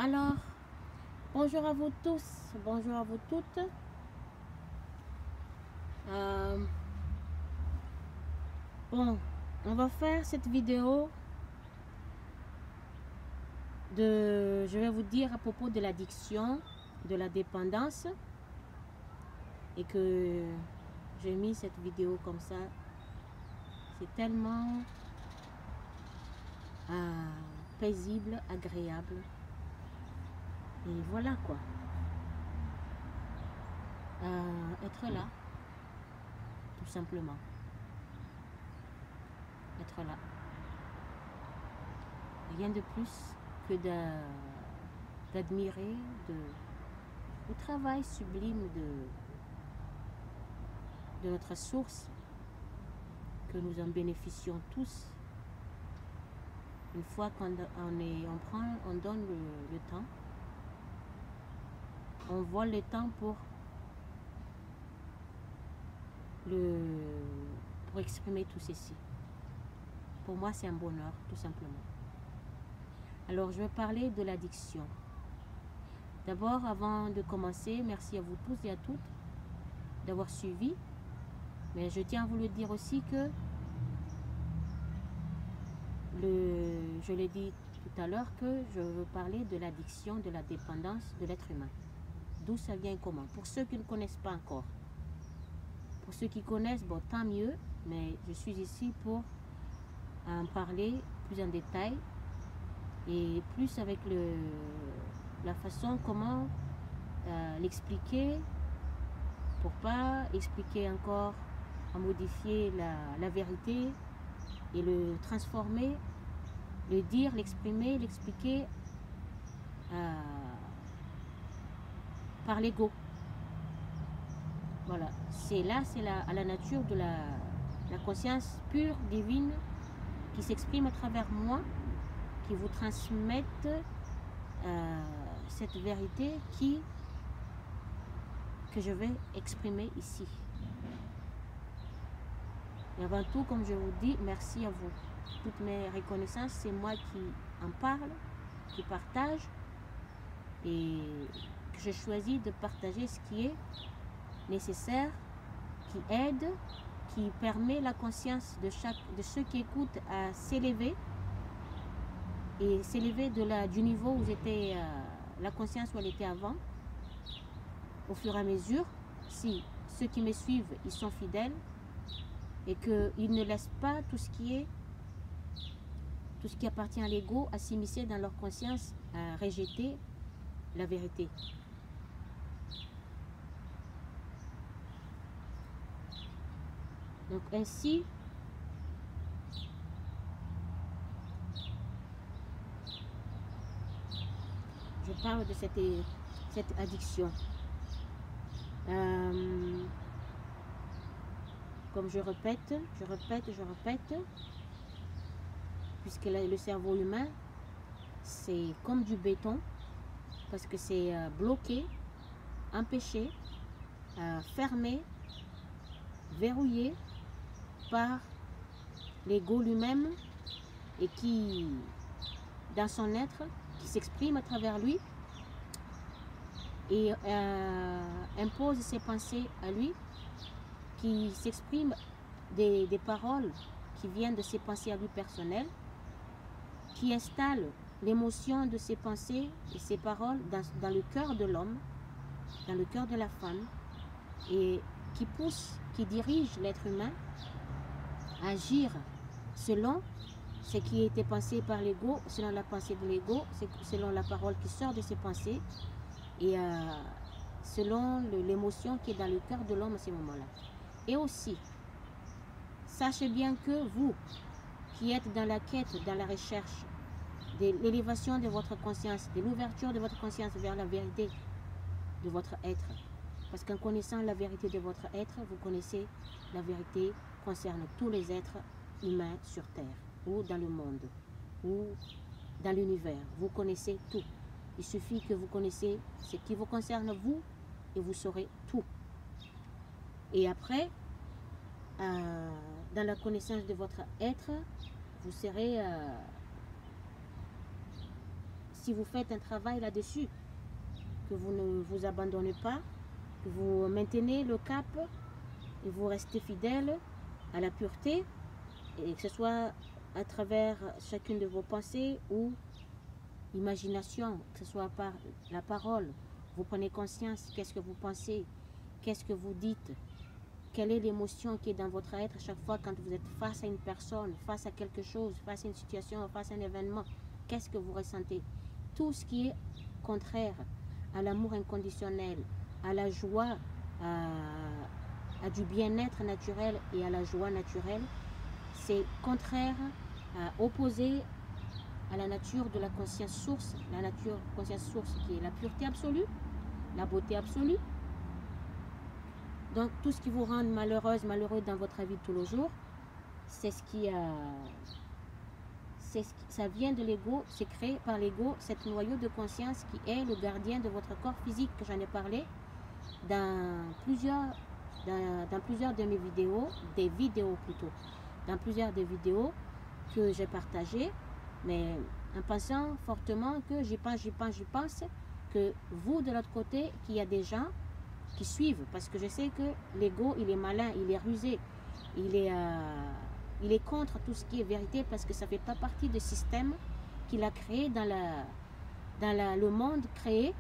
Alors, bonjour à vous tous, bonjour à vous toutes. Bon, on va faire cette vidéo je vais vous dire à propos de l'addiction, de la dépendance, et que j'ai mis cette vidéo comme ça. C'est tellement paisible, agréable. Et voilà quoi. Être là, tout simplement. Être là. Rien de plus que d'admirer le travail sublime de notre source, que nous en bénéficions tous. Une fois qu'on donne le temps, on vole le temps pour exprimer tout ceci. Pour moi, c'est un bonheur, tout simplement. Alors, je vais parler de l'addiction. D'abord, avant de commencer, merci à vous tous et à toutes d'avoir suivi. Mais je tiens à vous le dire aussi que je l'ai dit tout à l'heure que je veux parler de l'addiction, de la dépendance de l'être humain. D'où ça vient et comment. Pour ceux qui ne connaissent pas encore. Pour ceux qui connaissent, bon, tant mieux. Mais je suis ici pour en parler plus en détail. Et plus avec la façon comment l'expliquer. Pour pas expliquer encore, à modifier la vérité. Et le transformer, le dire, l'exprimer, l'expliquer par l'ego. Voilà, c'est à la nature de la conscience pure, divine, qui s'exprime à travers moi, qui vous transmette cette vérité que je vais exprimer ici. Et avant tout, comme je vous dis, merci à vous. Toutes mes reconnaissances, c'est moi qui en parle, qui partage, et que je choisis de partager ce qui est nécessaire, qui aide, qui permet la conscience de ceux qui écoutent à s'élever, et s'élever du niveau où était la conscience où elle était avant, au fur et à mesure. Si ceux qui me suivent, ils sont fidèles, et qu'ils ne laissent pas tout ce qui appartient à l'ego à s'immiscer dans leur conscience, à rejeter la vérité. Donc ainsi, je parle de cette addiction. Comme je répète, puisque le cerveau humain, c'est comme du béton, parce que c'est bloqué, empêché, fermé, verrouillé par l'ego lui-même, et qui, dans son être, qui s'exprime à travers lui, et impose ses pensées à lui, qui s'exprime des paroles qui viennent de ses pensées à lui personnelles, qui installe l'émotion de ses pensées et ses paroles dans le cœur de l'homme, dans le cœur de la femme, et qui pousse, qui dirige l'être humain à agir selon ce qui a été pensé par l'ego, selon la pensée de l'ego, selon la parole qui sort de ses pensées, et selon l'émotion qui est dans le cœur de l'homme à ce moment-là. Et aussi, sachez bien que vous, qui êtes dans la quête, dans la recherche de l'élévation de votre conscience, de l'ouverture de votre conscience vers la vérité de votre être, parce qu'en connaissant la vérité de votre être, vous connaissez la vérité concernant tous les êtres humains sur Terre, ou dans le monde, ou dans l'univers. Vous connaissez tout. Il suffit que vous connaissez ce qui vous concerne vous, et vous saurez tout. Et après, dans la connaissance de votre être, vous serez si vous faites un travail là-dessus, que vous ne vous abandonnez pas, que vous maintenez le cap et vous restez fidèle à la pureté, et que ce soit à travers chacune de vos pensées ou imagination, que ce soit par la parole. Vous prenez conscience, qu'est-ce que vous pensez, qu'est-ce que vous dites, quelle est l'émotion qui est dans votre être à chaque fois quand vous êtes face à une personne, face à quelque chose, face à une situation, face à un événement, qu'est-ce que vous ressentez. Tout ce qui est contraire à l'amour inconditionnel, à la joie, à du bien-être naturel et à la joie naturelle, c'est contraire, opposé à la nature de la conscience source, la nature conscience source qui est la pureté absolue, la beauté absolue. Donc tout ce qui vous rend malheureuse, malheureux dans votre vie de tous les jours, c'est ce qui ça vient de l'ego, c'est créé par l'ego, cet noyau de conscience qui est le gardien de votre corps physique, que j'en ai parlé dans plusieurs de mes vidéos, dans plusieurs des vidéos que j'ai partagées, mais en pensant fortement que j'y pense, que vous de l'autre côté, qu'il y a des gens qui suivent, parce que je sais que l'ego, il est malin, il est rusé, il est contre tout ce qui est vérité, parce que ça ne fait pas partie du système qu'il a créé dans le monde créé,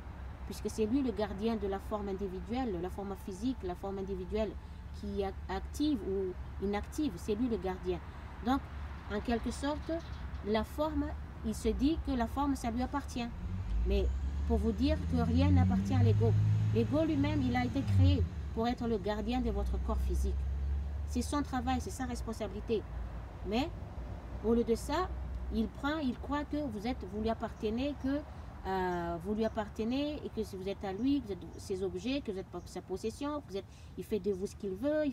puisque c'est lui le gardien de la forme individuelle, la forme physique, la forme individuelle qui est active ou inactive, c'est lui le gardien. Donc, en quelque sorte, la forme, il se dit que la forme, ça lui appartient. Mais pour vous dire que rien n'appartient à l'ego. L'ego lui-même, il a été créé pour être le gardien de votre corps physique. C'est son travail, c'est sa responsabilité. Mais au lieu de ça, il croit que vous lui appartenez, et que si vous êtes à lui, que vous êtes ses objets, que vous êtes sa possession, il fait de vous ce qu'il veut,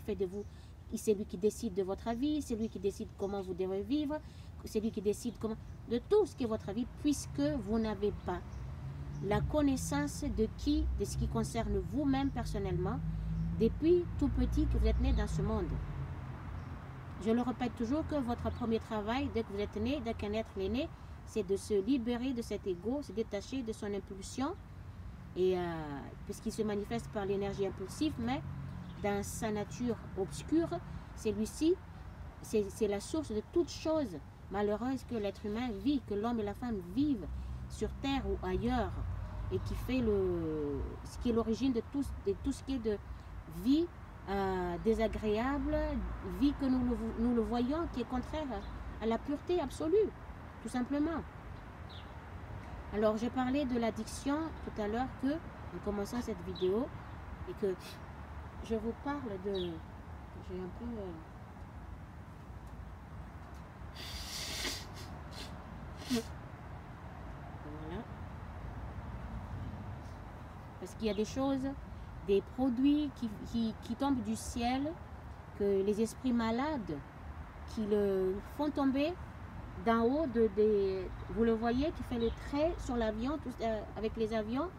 c'est lui qui décide de votre vie, c'est lui qui décide comment vous devez vivre, c'est lui qui décide de tout ce qui est votre vie, puisque vous n'avez pas la connaissance de ce qui concerne vous-même personnellement, depuis tout petit que vous êtes né dans ce monde. Je le répète toujours que votre premier travail, dès que vous êtes né, dès qu'un être est né, c'est de se libérer de cet ego, se détacher de son impulsion, et puisqu'il se manifeste par l'énergie impulsive, mais dans sa nature obscure, celui-ci, c'est la source de toutes choses malheureuses que l'être humain vit, que l'homme et la femme vivent sur Terre ou ailleurs, et qui fait ce qui est l'origine de tout ce qui est de vie désagréable, vie que nous le voyons, qui est contraire à la pureté absolue, tout simplement. Alors, j'ai parlé de l'addiction tout à l'heure, en commençant cette vidéo, et que je vous parle de... J'ai un peu... Voilà. Parce qu'il y a des choses, des produits qui tombent du ciel, que les esprits malades qui le font tomber d'en haut, vous le voyez, qui fait le trait sur l'avion, avec les avions.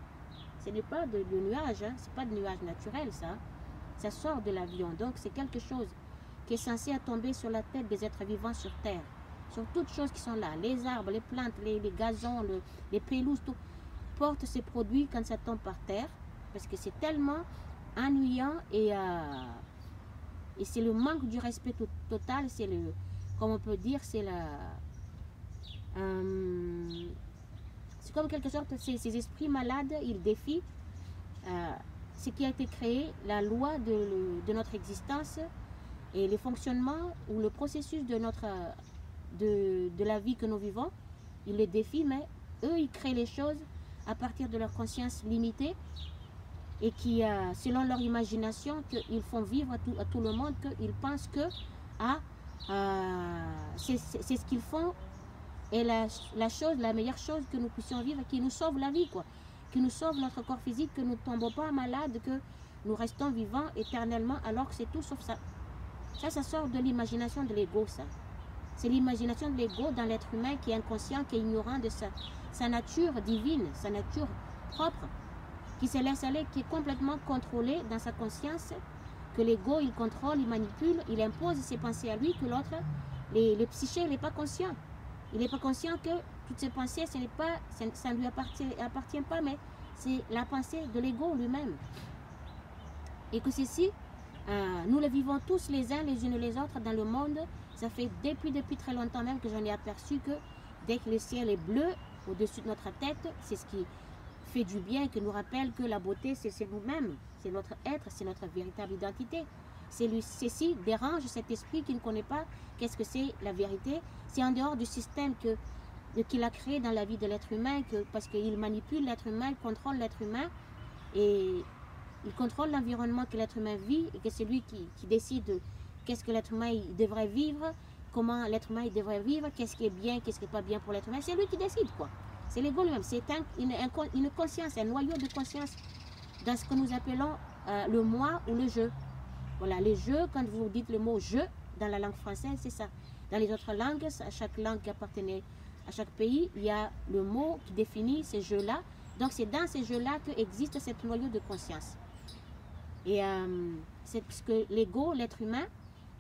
Ce n'est pas de nuages, hein, c'est pas de nuages naturels, ça sort de l'avion. Donc c'est quelque chose qui est censé tomber sur la tête des êtres vivants sur Terre, sur toutes choses qui sont là, les arbres, les plantes, les gazons, les pelouses, tout porte ces produits quand ça tombe par terre, parce que c'est tellement ennuyant, et c'est le manque du respect total, c'est comme on peut dire, c'est c'est comme quelque sorte, ces esprits malades, ils défient ce qui a été créé, la loi de notre existence, et les fonctionnements ou le processus de la vie que nous vivons. Ils les défient, mais eux, ils créent les choses à partir de leur conscience limitée, et qui, selon leur imagination, qu'ils font vivre à tout le monde, qu'ils pensent que c'est ce qu'ils font, et la meilleure chose que nous puissions vivre, qui nous sauve la vie, qui nous sauve notre corps physique, que nous ne tombons pas malades, que nous restons vivants éternellement, alors que c'est tout sauf ça. Ça sort de l'imagination de l'ego, ça. C'est l'imagination de l'ego dans l'être humain qui est inconscient, qui est ignorant de sa nature divine, sa nature propre, qui se laisse aller, qui est complètement contrôlé dans sa conscience, que l'ego, il contrôle, il manipule, il impose ses pensées à lui, que l'autre, le psyché, il n'est pas conscient. Il n'est pas conscient que toutes ces pensées, ça ne lui appartient pas, mais c'est la pensée de l'ego lui-même. Et que ceci, nous le vivons tous les uns les unes les autres dans le monde. Ça fait depuis très longtemps même que j'en ai aperçu que dès que le ciel est bleu au-dessus de notre tête, c'est ce qui fait du bien, qui nous rappelle que la beauté, c'est nous-mêmes, c'est notre être, c'est notre véritable identité. Ceci dérange cet esprit qui ne connaît pas qu'est-ce que c'est la vérité. C'est en dehors du système qu'il a créé dans la vie de l'être humain, parce qu'il manipule l'être humain, il contrôle l'être humain, et il contrôle l'environnement que l'être humain vit, et que c'est lui qui décide qu'est-ce que l'être humain il devrait vivre, comment l'être humain il devrait vivre, qu'est-ce qui est bien, qu'est-ce qui n'est pas bien pour l'être humain. C'est lui qui décide, quoi. C'est l'ego lui-même, c'est une conscience, un noyau de conscience dans ce que nous appelons le moi ou le je. Voilà, les jeux, quand vous dites le mot je dans la langue française, c'est ça. Dans les autres langues, à chaque langue qui appartenait à chaque pays, il y a le mot qui définit ces jeux-là. Donc c'est dans ces jeux-là qu'existe cette noyau de conscience. Et c'est parce que l'ego, l'être humain,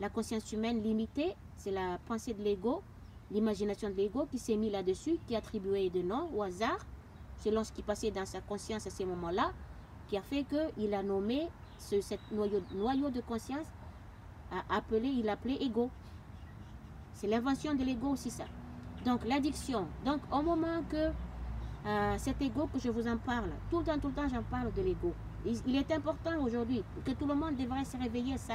la conscience humaine limitée, c'est la pensée de l'ego, l'imagination de l'ego qui s'est mis là-dessus, qui a attribué des noms au hasard, selon ce qui passait dans sa conscience à ces moments-là, qui a fait qu'il a nommé cet noyau de conscience, il appelait ego. C'est l'invention de l'ego aussi, ça. Donc l'addiction. Donc au moment que cet ego que je vous en parle, tout le temps j'en parle de l'ego. Il est important aujourd'hui que tout le monde devrait se réveiller à ça.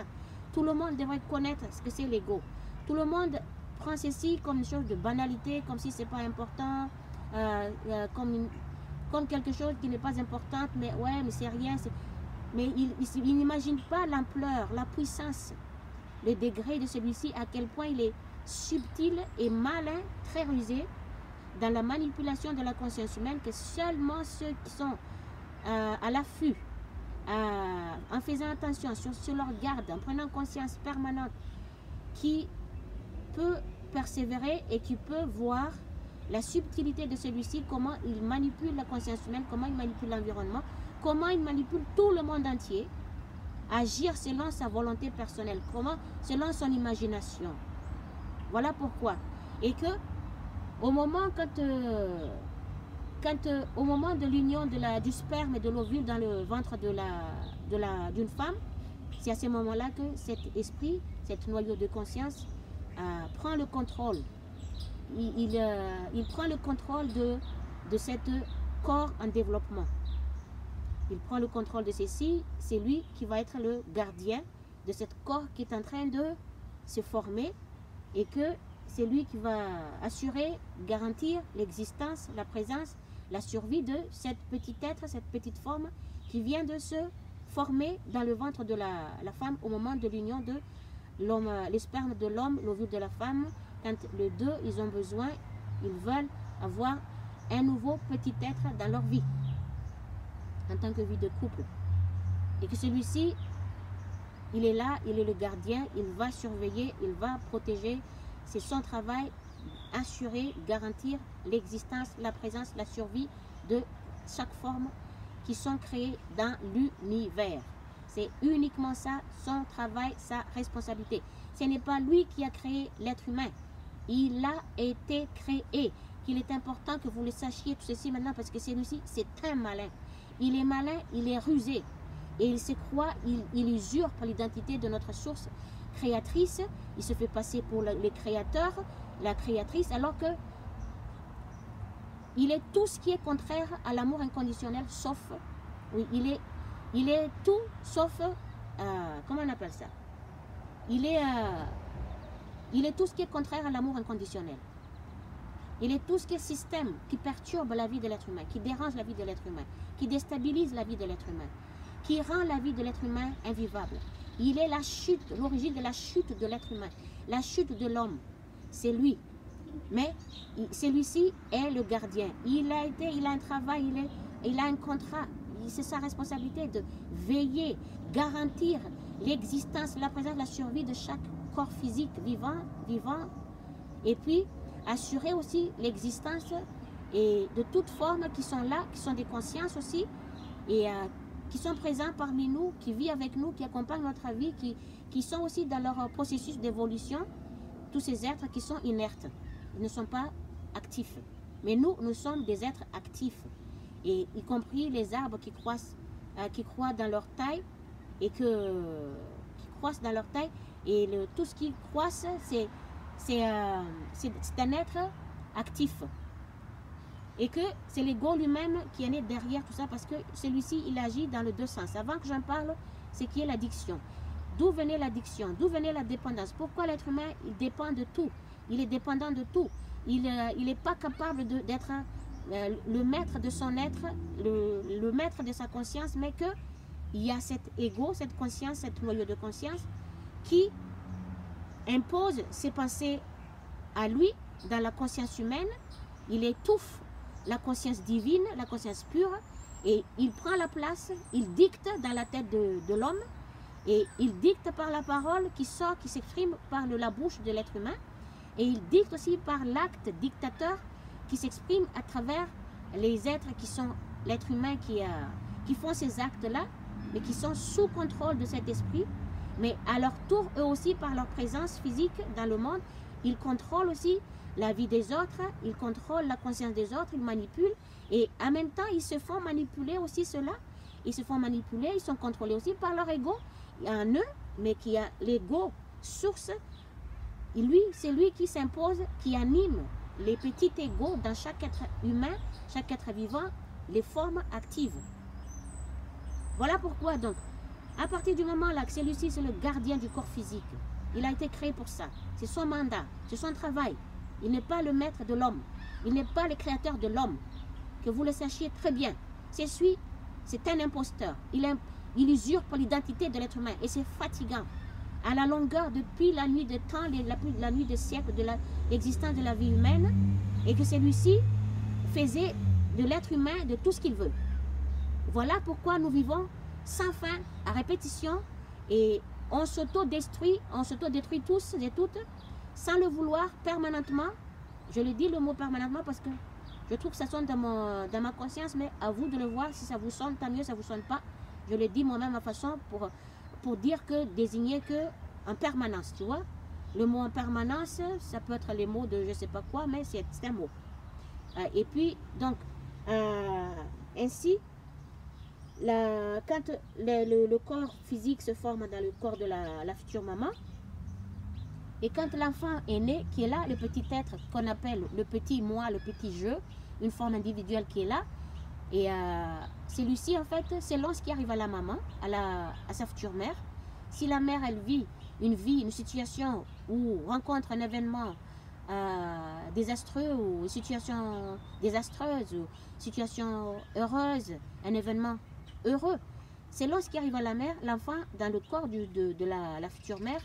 Tout le monde devrait connaître ce que c'est l'ego. Tout le monde prend ceci comme une chose de banalité, comme si c'est pas important, comme quelque chose qui n'est pas important, mais ouais, mais c'est rien. Mais il n'imagine pas l'ampleur, la puissance, le degré de celui-ci, à quel point il est subtil et malin, très rusé, dans la manipulation de la conscience humaine, que seulement ceux qui sont à l'affût, en faisant attention sur leur garde, en prenant conscience permanente, qui peut persévérer et qui peut voir la subtilité de celui-ci, comment il manipule la conscience humaine, comment il manipule l'environnement, comment il manipule tout le monde entier, agir selon sa volonté personnelle, selon son imagination. Voilà pourquoi. Et que au moment au moment de l'union du sperme et de l'ovule dans le ventre d'une femme, c'est à ce moment-là que cet esprit, cet noyau de conscience, prend le contrôle. Il prend le contrôle de cet corps en développement. Il prend le contrôle de ceci, c'est lui qui va être le gardien de cet corps qui est en train de se former, et que c'est lui qui va assurer, garantir l'existence, la présence, la survie de cette petite être, cette petite forme qui vient de se former dans le ventre de la femme au moment de l'union de l'homme, les spermes de l'homme, l'ovule de la femme. Quand les deux, ils ont besoin, ils veulent avoir un nouveau petit être dans leur vie, en tant que vie de couple. Et que celui-ci, il est là, il est le gardien, il va surveiller, il va protéger. C'est son travail, assurer, garantir l'existence, la présence, la survie de chaque forme qui sont créées dans l'univers. C'est uniquement ça, son travail, sa responsabilité. Ce n'est pas lui qui a créé l'être humain. Il a été créé. Il est important que vous le sachiez tout ceci maintenant, parce que celui-ci, c'est un malin. Il est malin, il est rusé. Et il se croit, il usurpe l'identité de notre source créatrice. Il se fait passer pour le créateur, la créatrice, alors que il est tout ce qui est contraire à l'amour inconditionnel, sauf, oui, il est tout sauf, comment on appelle ça? Il est tout ce qui est contraire à l'amour inconditionnel. Il est tout ce qui est système qui perturbe la vie de l'être humain, qui dérange la vie de l'être humain, qui déstabilise la vie de l'être humain, qui rend la vie de l'être humain invivable. Il est la chute, l'origine de la chute de l'être humain, la chute de l'homme. C'est lui. Mais celui-ci est le gardien. Il a un travail, il a un contrat. C'est sa responsabilité de veiller, garantir l'existence, la présence, la survie de chaque corps physique vivant, et puis assurer aussi l'existence et de toutes formes qui sont là, qui sont des consciences aussi, et qui sont présents parmi nous, qui vivent avec nous, qui accompagnent notre vie, qui sont aussi dans leur processus d'évolution, tous ces êtres qui sont inertes. Ils ne sont pas actifs. Mais nous, nous sommes des êtres actifs. Et y compris les arbres qui croissent dans leur taille et qui croissent dans leur taille. Et tout ce qui croisse, c'est un être actif. Et que c'est l'ego lui-même qui est né derrière tout ça, parce que celui-ci, il agit dans le deux sens. Avant que j'en parle, c'est qui est l'addiction. D'où venait l'addiction? D'où venait la dépendance? Pourquoi l'être humain, il dépend de tout? Il est dépendant de tout. Il n'est pas capable d'être le maître de son être, le maître de sa conscience, mais qu'il y a cet ego, cette conscience, cette noyau de conscience qui impose ses pensées à lui dans la conscience humaine. Il étouffe la conscience divine, la conscience pure, et il prend la place, il dicte dans la tête de l'homme, et il dicte par la parole qui sort, qui s'exprime par la bouche de l'être humain, et il dicte aussi par l'acte dictateur qui s'exprime à travers les êtres qui sont l'être humain qui font ces actes-là, mais qui sont sous contrôle de cet esprit, mais à leur tour, eux aussi, par leur présence physique dans le monde, ils contrôlent aussi la vie des autres, ils contrôlent la conscience des autres, ils manipulent, et en même temps, ils se font manipuler aussi cela, ils se font manipuler, ils sont contrôlés aussi par leur ego, en eux, mais qui a l'ego source, c'est lui qui s'impose, qui anime les petits égos dans chaque être humain, chaque être vivant, les formes actives. Voilà pourquoi donc, à partir du moment là que celui-ci c'est le gardien du corps physique, il a été créé pour ça, c'est son mandat, c'est son travail, il n'est pas le maître de l'homme, il n'est pas le créateur de l'homme, que vous le sachiez très bien, c'est un imposteur, il usurpe l'identité de l'être humain et c'est fatigant. À la longueur, depuis la nuit de temps, la nuit des siècles de l'existence de la vie humaine, et que celui-ci faisait de l'être humain de tout ce qu'il veut. Voilà pourquoi nous vivons sans fin, à répétition, et on s'auto-détruit tous et toutes, sans le vouloir, permanemment. Je le dis le mot permanemment parce que je trouve que ça sonne dans ma conscience, mais à vous de le voir, si ça vous sonne, tant mieux, ça ne vous sonne pas. Je le dis moi-même à façon pour dire que, désigner que en permanence, tu vois. Le mot en permanence, ça peut être les mots de je sais pas quoi, mais c'est un mot. Et puis, donc, ainsi, quand le corps physique se forme dans le corps de la future maman, et quand l'enfant est né, qui est là, le petit être qu'on appelle le petit moi, le petit je, une forme individuelle qui est là, et celui-ci, en fait, c'est lorsqu'il arrive à la maman, à sa future mère. Si la mère, elle vit une situation ou rencontre un événement désastreux ou une situation désastreuse ou situation heureuse, un événement heureux, c'est lorsqu'il arrive à la mère, l'enfant, dans le corps de la future mère,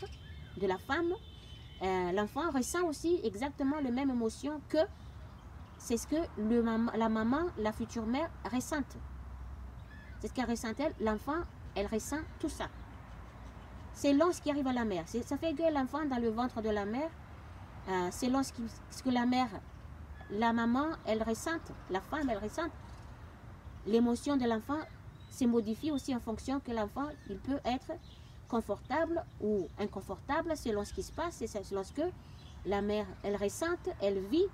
de la femme, l'enfant ressent aussi exactement les mêmes émotions que c'est ce que la maman, la future mère, ressent. C'est ce qu'elle ressent elle. L'enfant, elle ressent tout ça. C'est lorsqu'il arrive à la mère. Ça fait que l'enfant, dans le ventre de la mère, c'est ce que la maman, elle ressent. La femme, elle ressent. L'émotion de l'enfant se modifie aussi en fonction que l'enfant, il peut être confortable ou inconfortable selon ce qui se passe. C'est lorsque la mère, elle ressent, elle vit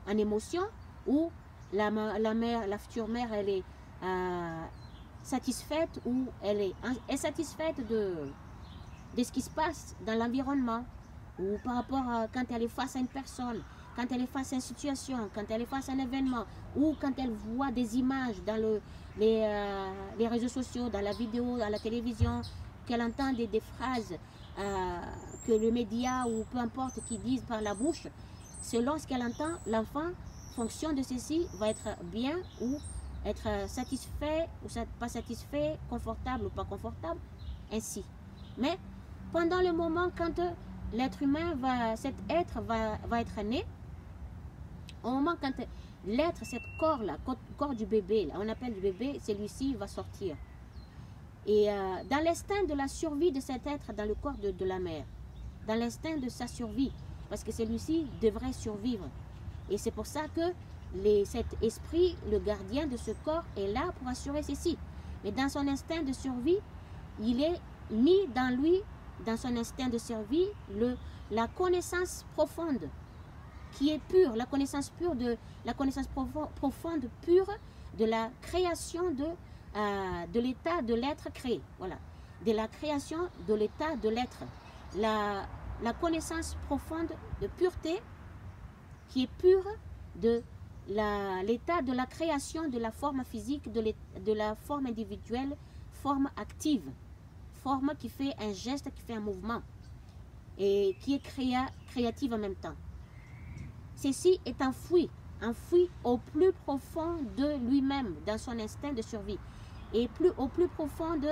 en émotion, ou la future mère, elle est satisfaite ou elle est insatisfaite de ce qui se passe dans l'environnement, ou par rapport à quand elle est face à une personne, quand elle est face à une situation, quand elle est face à un événement, ou quand elle voit des images dans les réseaux sociaux, dans la vidéo, dans la télévision, qu'elle entend des phrases que le média ou peu importe qui disent par la bouche. Selon ce qu'elle entend, l'enfant, fonction de ceci, va être bien ou être satisfait ou pas satisfait, confortable ou pas confortable, ainsi. Mais pendant le moment quand l'être humain, cet être va être né, au moment quand l'être, cet corps-là, corps du bébé, là, on appelle du bébé, celui-ci va sortir. Et dans l'instinct de la survie de cet être dans le corps de la mère, dans l'instinct de sa survie, parce que celui-ci devrait survivre. Et c'est pour ça que cet esprit, le gardien de ce corps, est là pour assurer ceci. Mais dans son instinct de survie, il est mis dans lui, dans son instinct de survie, la connaissance profonde qui est pure, la connaissance pure, la connaissance profonde, pure de la création de l'état de l'être créé. Voilà, de la création de l'état de l'être. La connaissance profonde de pureté qui est pure de l'état de la création de la forme physique, de la forme individuelle, forme active, forme qui fait un geste, qui fait un mouvement et qui est créative en même temps. Ceci est enfoui au plus profond de lui-même, dans son instinct de survie, et au plus profond de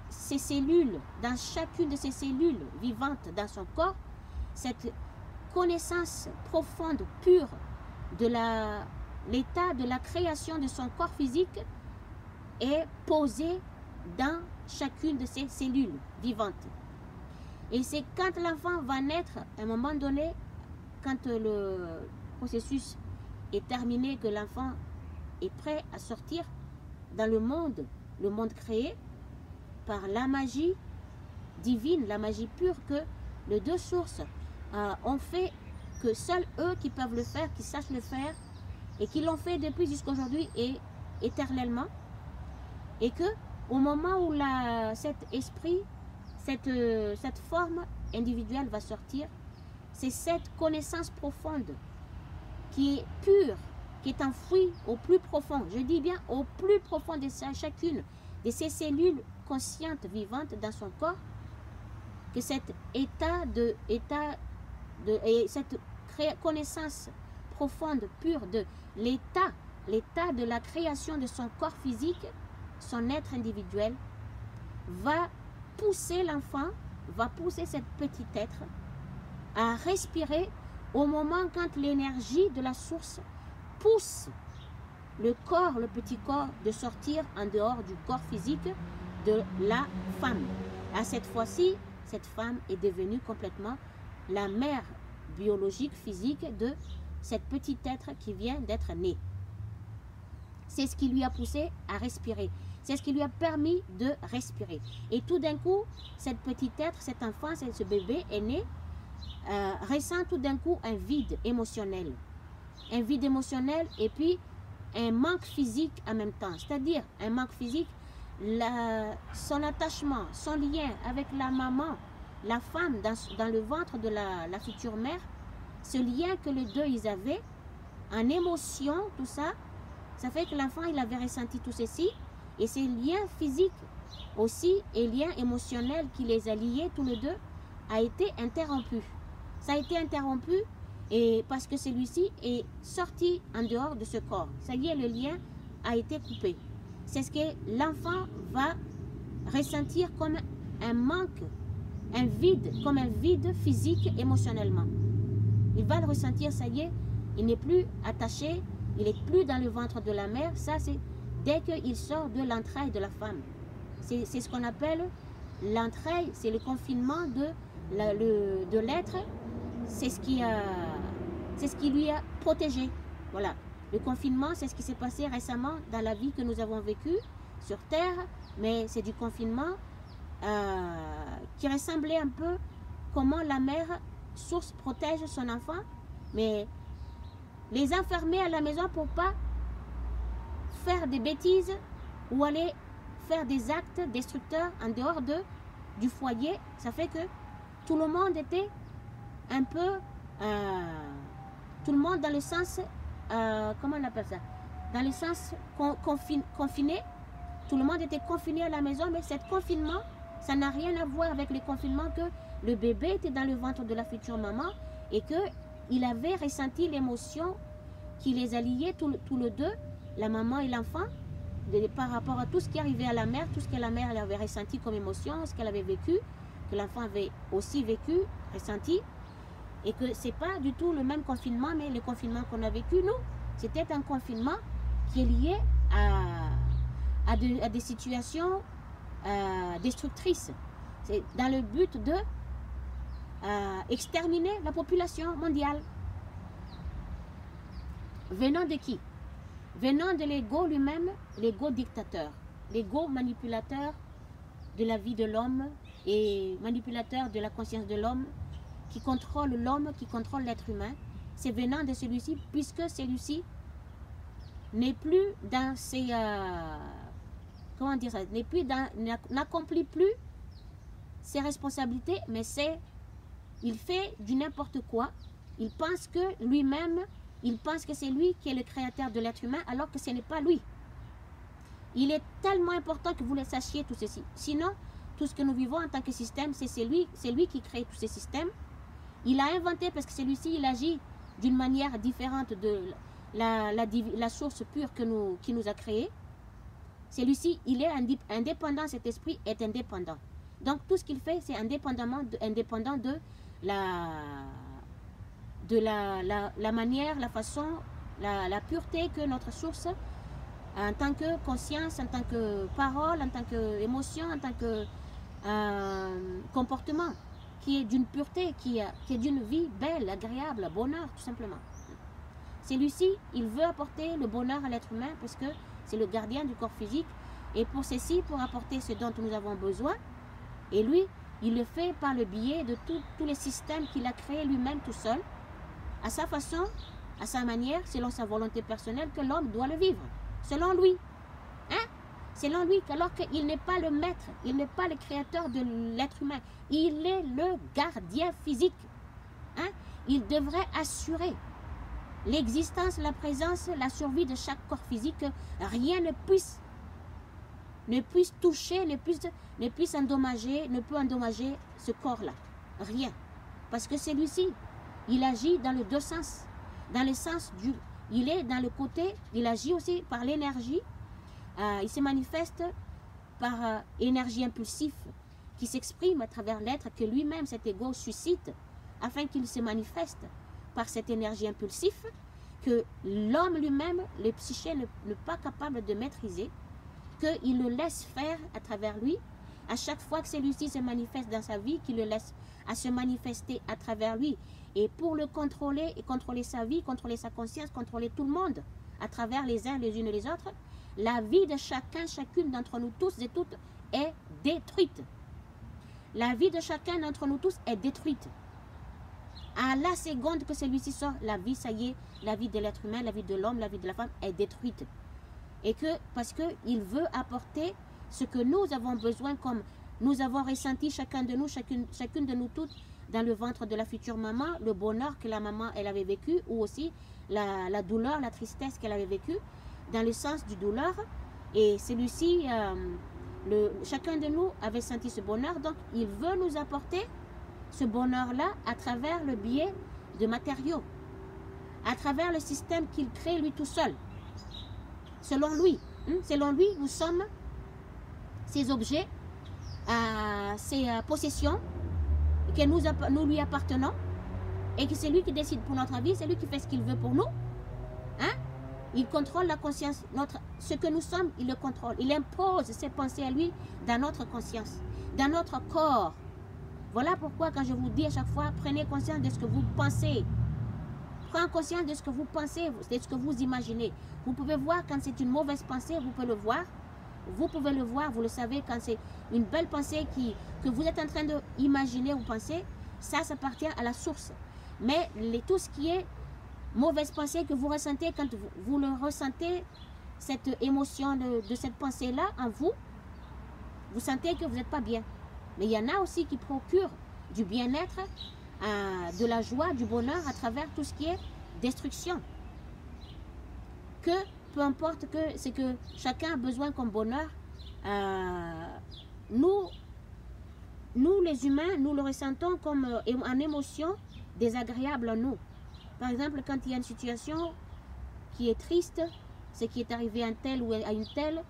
ses cellules, dans chacune de ses cellules vivantes dans son corps. Cette connaissance profonde, pure de l'état de la création de son corps physique est posée dans chacune de ses cellules vivantes. Et c'est quand l'enfant va naître, à un moment donné, quand le processus est terminé, que l'enfant est prêt à sortir dans le monde créé par la magie divine, la magie pure que les deux sources ont fait, que seuls eux qui peuvent le faire, qui sachent le faire, et qui l'ont fait depuis jusqu'à aujourd'hui et éternellement. Et que au moment où cet esprit, cette forme individuelle va sortir, c'est cette connaissance profonde qui est pure, qui est enfouie au plus profond, je dis bien au plus profond de chacune de ces cellules conscientes, vivantes dans son corps, que cet cette connaissance profonde, pure de l'état de la création de son corps physique, son être individuel, va pousser l'enfant, va pousser cet petit être à respirer au moment quand l'énergie de la source pousse le corps, le petit corps, de sortir en dehors du corps physique de la femme. À cette fois-ci, cette femme est devenue complètement la mère biologique, physique de cet petit être qui vient d'être né. C'est ce qui lui a poussé à respirer. C'est ce qui lui a permis de respirer. Et tout d'un coup, cette petite être, cet enfant, ce bébé est né, ressent tout d'un coup un vide émotionnel. Un vide émotionnel et puis un manque physique en même temps. C'est-à-dire un manque physique, son attachement, son lien avec la maman, la femme dans le ventre de la future mère, ce lien que les deux ils avaient, en émotion, tout ça, ça fait que l'enfant il avait ressenti tout ceci, et ces liens physiques aussi et liens émotionnels qui les a liés tous les deux a été interrompu. Ça a été interrompu et parce que celui-ci est sorti en dehors de ce corps. Ça y est, le lien a été coupé. C'est ce que l'enfant va ressentir comme un manque, un vide, comme un vide physique émotionnellement. Il va le ressentir, ça y est, il n'est plus attaché, il n'est plus dans le ventre de la mère. Ça, c'est dès qu'il sort de l'entraille de la femme. C'est ce qu'on appelle l'entraille, c'est le confinement de l'être. C'est ce qui lui a protégé. Voilà. Le confinement, c'est ce qui s'est passé récemment dans la vie que nous avons vécue sur Terre, mais c'est du confinement qui ressemblait un peu comment la mère source protège son enfant, mais les enfermer à la maison pour pas faire des bêtises ou aller faire des actes destructeurs en dehors du foyer, ça fait que tout le monde était un peu tout le monde dans le sens comment on appelle ça, dans le sens confiné. Tout le monde était confiné à la maison, mais cet confinement, ça n'a rien à voir avec le confinement que le bébé était dans le ventre de la future maman et qu'il avait ressenti l'émotion qui les a liés tous les deux, la maman et l'enfant, par rapport à tout ce qui arrivait à la mère, tout ce que la mère elle avait ressenti comme émotion, ce qu'elle avait vécu, que l'enfant avait aussi vécu, ressenti, et que c'est pas du tout le même confinement, mais le confinement qu'on a vécu, nous, c'était un confinement qui est lié à des situations destructrices. C'est dans le but de exterminer la population mondiale. Venant de qui? Venant de l'ego lui-même, l'ego dictateur, l'ego manipulateur de la vie de l'homme et manipulateur de la conscience de l'homme, qui contrôle l'homme, qui contrôle l'être humain c'est venant de celui-ci, puisque celui-ci n'est plus dans ses... comment dire ça, n'est plus dans, n'accomplit plus ses responsabilités, mais il fait du n'importe quoi. Il pense que lui-même, il pense que c'est lui qui est le créateur de l'être humain, alors que ce n'est pas lui. Il est tellement important que vous le sachiez tout ceci. Sinon, tout ce que nous vivons en tant que système, c'est lui qui crée tous ces systèmes. Il a inventé, parce que celui-ci, il agit d'une manière différente de la source pure qui nous a créés. Celui-ci, il est indépendant, cet esprit est indépendant. Donc, tout ce qu'il fait, c'est indépendant de la manière, la façon, la pureté que notre source, en tant que conscience, en tant que parole, en tant qu'émotion, en tant que comportement, qui est d'une pureté, qui est d'une vie belle, agréable, bonheur, tout simplement. Celui-ci, il veut apporter le bonheur à l'être humain parce que c'est le gardien du corps physique. Et pour ceci, pour apporter ce dont nous avons besoin, et lui, il le fait par le biais de tous les systèmes qu'il a créés lui-même tout seul, à sa façon, à sa manière, selon sa volonté personnelle, que l'homme doit le vivre. Selon lui. Hein? Selon lui, alors qu'il n'est pas le maître, il n'est pas le créateur de l'être humain. Il est le gardien physique. Hein? Il devrait assurer l'existence, la présence, la survie de chaque corps physique, que rien ne puisse toucher, ne puisse endommager, ne peut endommager ce corps-là. Rien. Parce que celui-ci, il agit dans les deux sens. Dans le sens du... Il est dans le côté, il agit aussi par l'énergie. Il se manifeste par énergie impulsive qui s'exprime à travers l'être que lui-même, cet ego, suscite afin qu'il se manifeste par cette énergie impulsive que l'homme lui-même, le psyché, n'est pas capable de maîtriser, qu'il le laisse faire à travers lui. À chaque fois que celui-ci se manifeste dans sa vie, qu'il le laisse à se manifester à travers lui. Et pour le contrôler, et contrôler sa vie, contrôler sa conscience, contrôler tout le monde, à travers les uns, les unes et les autres, la vie de chacune d'entre nous tous et toutes est détruite. La vie de chacun d'entre nous tous est détruite. À la seconde que celui-ci sort, la vie, ça y est, la vie de l'être humain, la vie de l'homme, la vie de la femme est détruite. Et que, parce qu'il veut apporter ce que nous avons besoin, comme nous avons ressenti chacun de nous, chacune de nous toutes, dans le ventre de la future maman, le bonheur que la maman elle avait vécu, ou aussi la douleur, la tristesse qu'elle avait vécue, dans le sens du douleur. Et celui-ci, chacun de nous avait senti ce bonheur, donc il veut nous apporter ce bonheur-là à travers le biais de matériaux, à travers le système qu'il crée lui tout seul. Selon lui, nous sommes ces objets, ces possessions, que nous lui appartenons, et que c'est lui qui décide pour notre vie, c'est lui qui fait ce qu'il veut pour nous. Hein? Il contrôle la conscience, ce que nous sommes, il le contrôle. Il impose ses pensées à lui dans notre conscience, dans notre corps. Voilà pourquoi quand je vous dis à chaque fois, prenez conscience de ce que vous pensez. Prenez conscience de ce que vous pensez, de ce que vous imaginez. Vous pouvez voir quand c'est une mauvaise pensée, vous pouvez le voir. Vous pouvez le voir, vous le savez, quand c'est une belle pensée que vous êtes en train d'imaginer ou penser, ça appartient à la source. Mais tout ce qui est mauvaise pensée que vous ressentez, quand vous le ressentez, cette émotion de cette pensée-là en vous, vous sentez que vous n'êtes pas bien. Mais il y en a aussi qui procurent du bien-être, de la joie, du bonheur à travers tout ce qui est destruction. Peu importe ce que chacun a besoin comme bonheur, nous les humains, nous le ressentons comme en émotion désagréable en nous. Par exemple, quand il y a une situation qui est triste, ce qui est arrivé à un tel ou à une telle,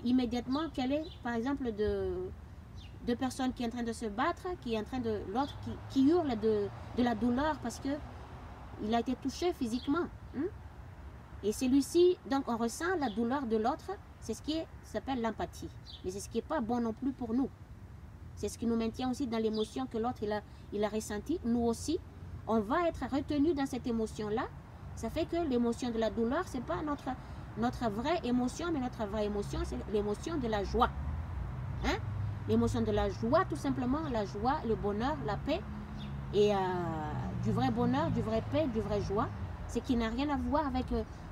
immédiatement, quelle est, par exemple, deux personnes qui sont en train de se battre, qui est en train de l'autre qui hurle de la douleur parce que il a été touché physiquement. Et celui-ci, donc on ressent la douleur de l'autre, c'est ce qui s'appelle l'empathie. Mais c'est ce qui n'est pas bon non plus pour nous. C'est ce qui nous maintient aussi dans l'émotion que l'autre il a ressenti. Nous aussi, on va être retenus dans cette émotion-là. Ça fait que l'émotion de la douleur, ce n'est pas notre vraie émotion, mais notre vraie émotion, c'est l'émotion de la joie. Hein? L'émotion de la joie, tout simplement, la joie, le bonheur, la paix. Et du vrai bonheur, du vrai paix, du vrai joie, c'est qui n'a rien à voir avec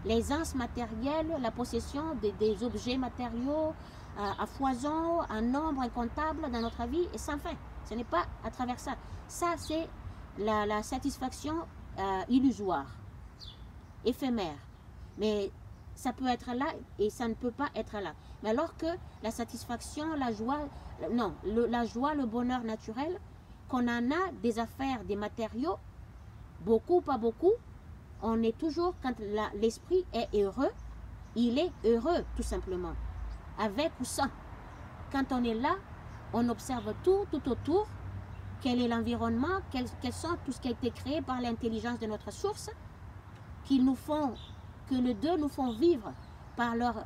l'aisance matérielle, la possession des objets matériaux à foison, un nombre incontable dans notre vie et sans fin. Ce n'est pas à travers ça. Ça, c'est la satisfaction illusoire, éphémère. Mais ça peut être là et ça ne peut pas être là. Mais alors que la satisfaction, la joie, non, la joie, le bonheur naturel, qu'on en a des affaires, des matériaux, beaucoup, pas beaucoup, on est toujours, quand l'esprit est heureux, il est heureux tout simplement, avec ou sans. Quand on est là, on observe tout autour, quel est l'environnement, quels sont tout ce qui a été créé par l'intelligence de notre source, qu'ils nous font, que les deux nous font vivre par leur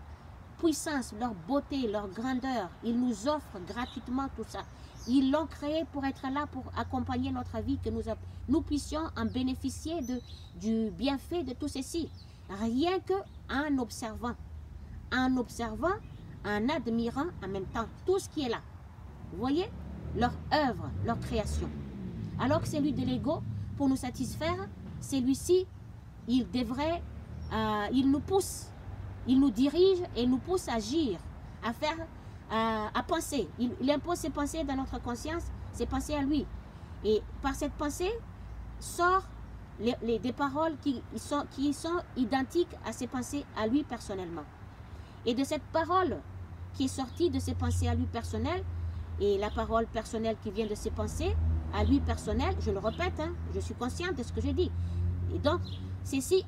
puissance, leur beauté, leur grandeur. Ils nous offrent gratuitement tout ça. Ils l'ont créé pour être là, pour accompagner notre vie, que nous puissions en bénéficier du bienfait de tout ceci. Rien qu'en observant, en admirant en même temps tout ce qui est là. Vous voyez, leur œuvre, leur création. Alors que celui de l'ego, pour nous satisfaire, celui-ci, il devrait, il nous pousse, il nous dirige et nous pousse à agir, à faire, à penser. Il impose ses pensées dans notre conscience, ses pensées à lui. Et par cette pensée, sort des paroles qui sont identiques à ses pensées à lui personnellement. Et de cette parole qui est sortie de ses pensées à lui personnelles, et la parole personnelle qui vient de ses pensées à lui personnel, je le répète, hein, je suis consciente de ce que je dis. Et donc, ceci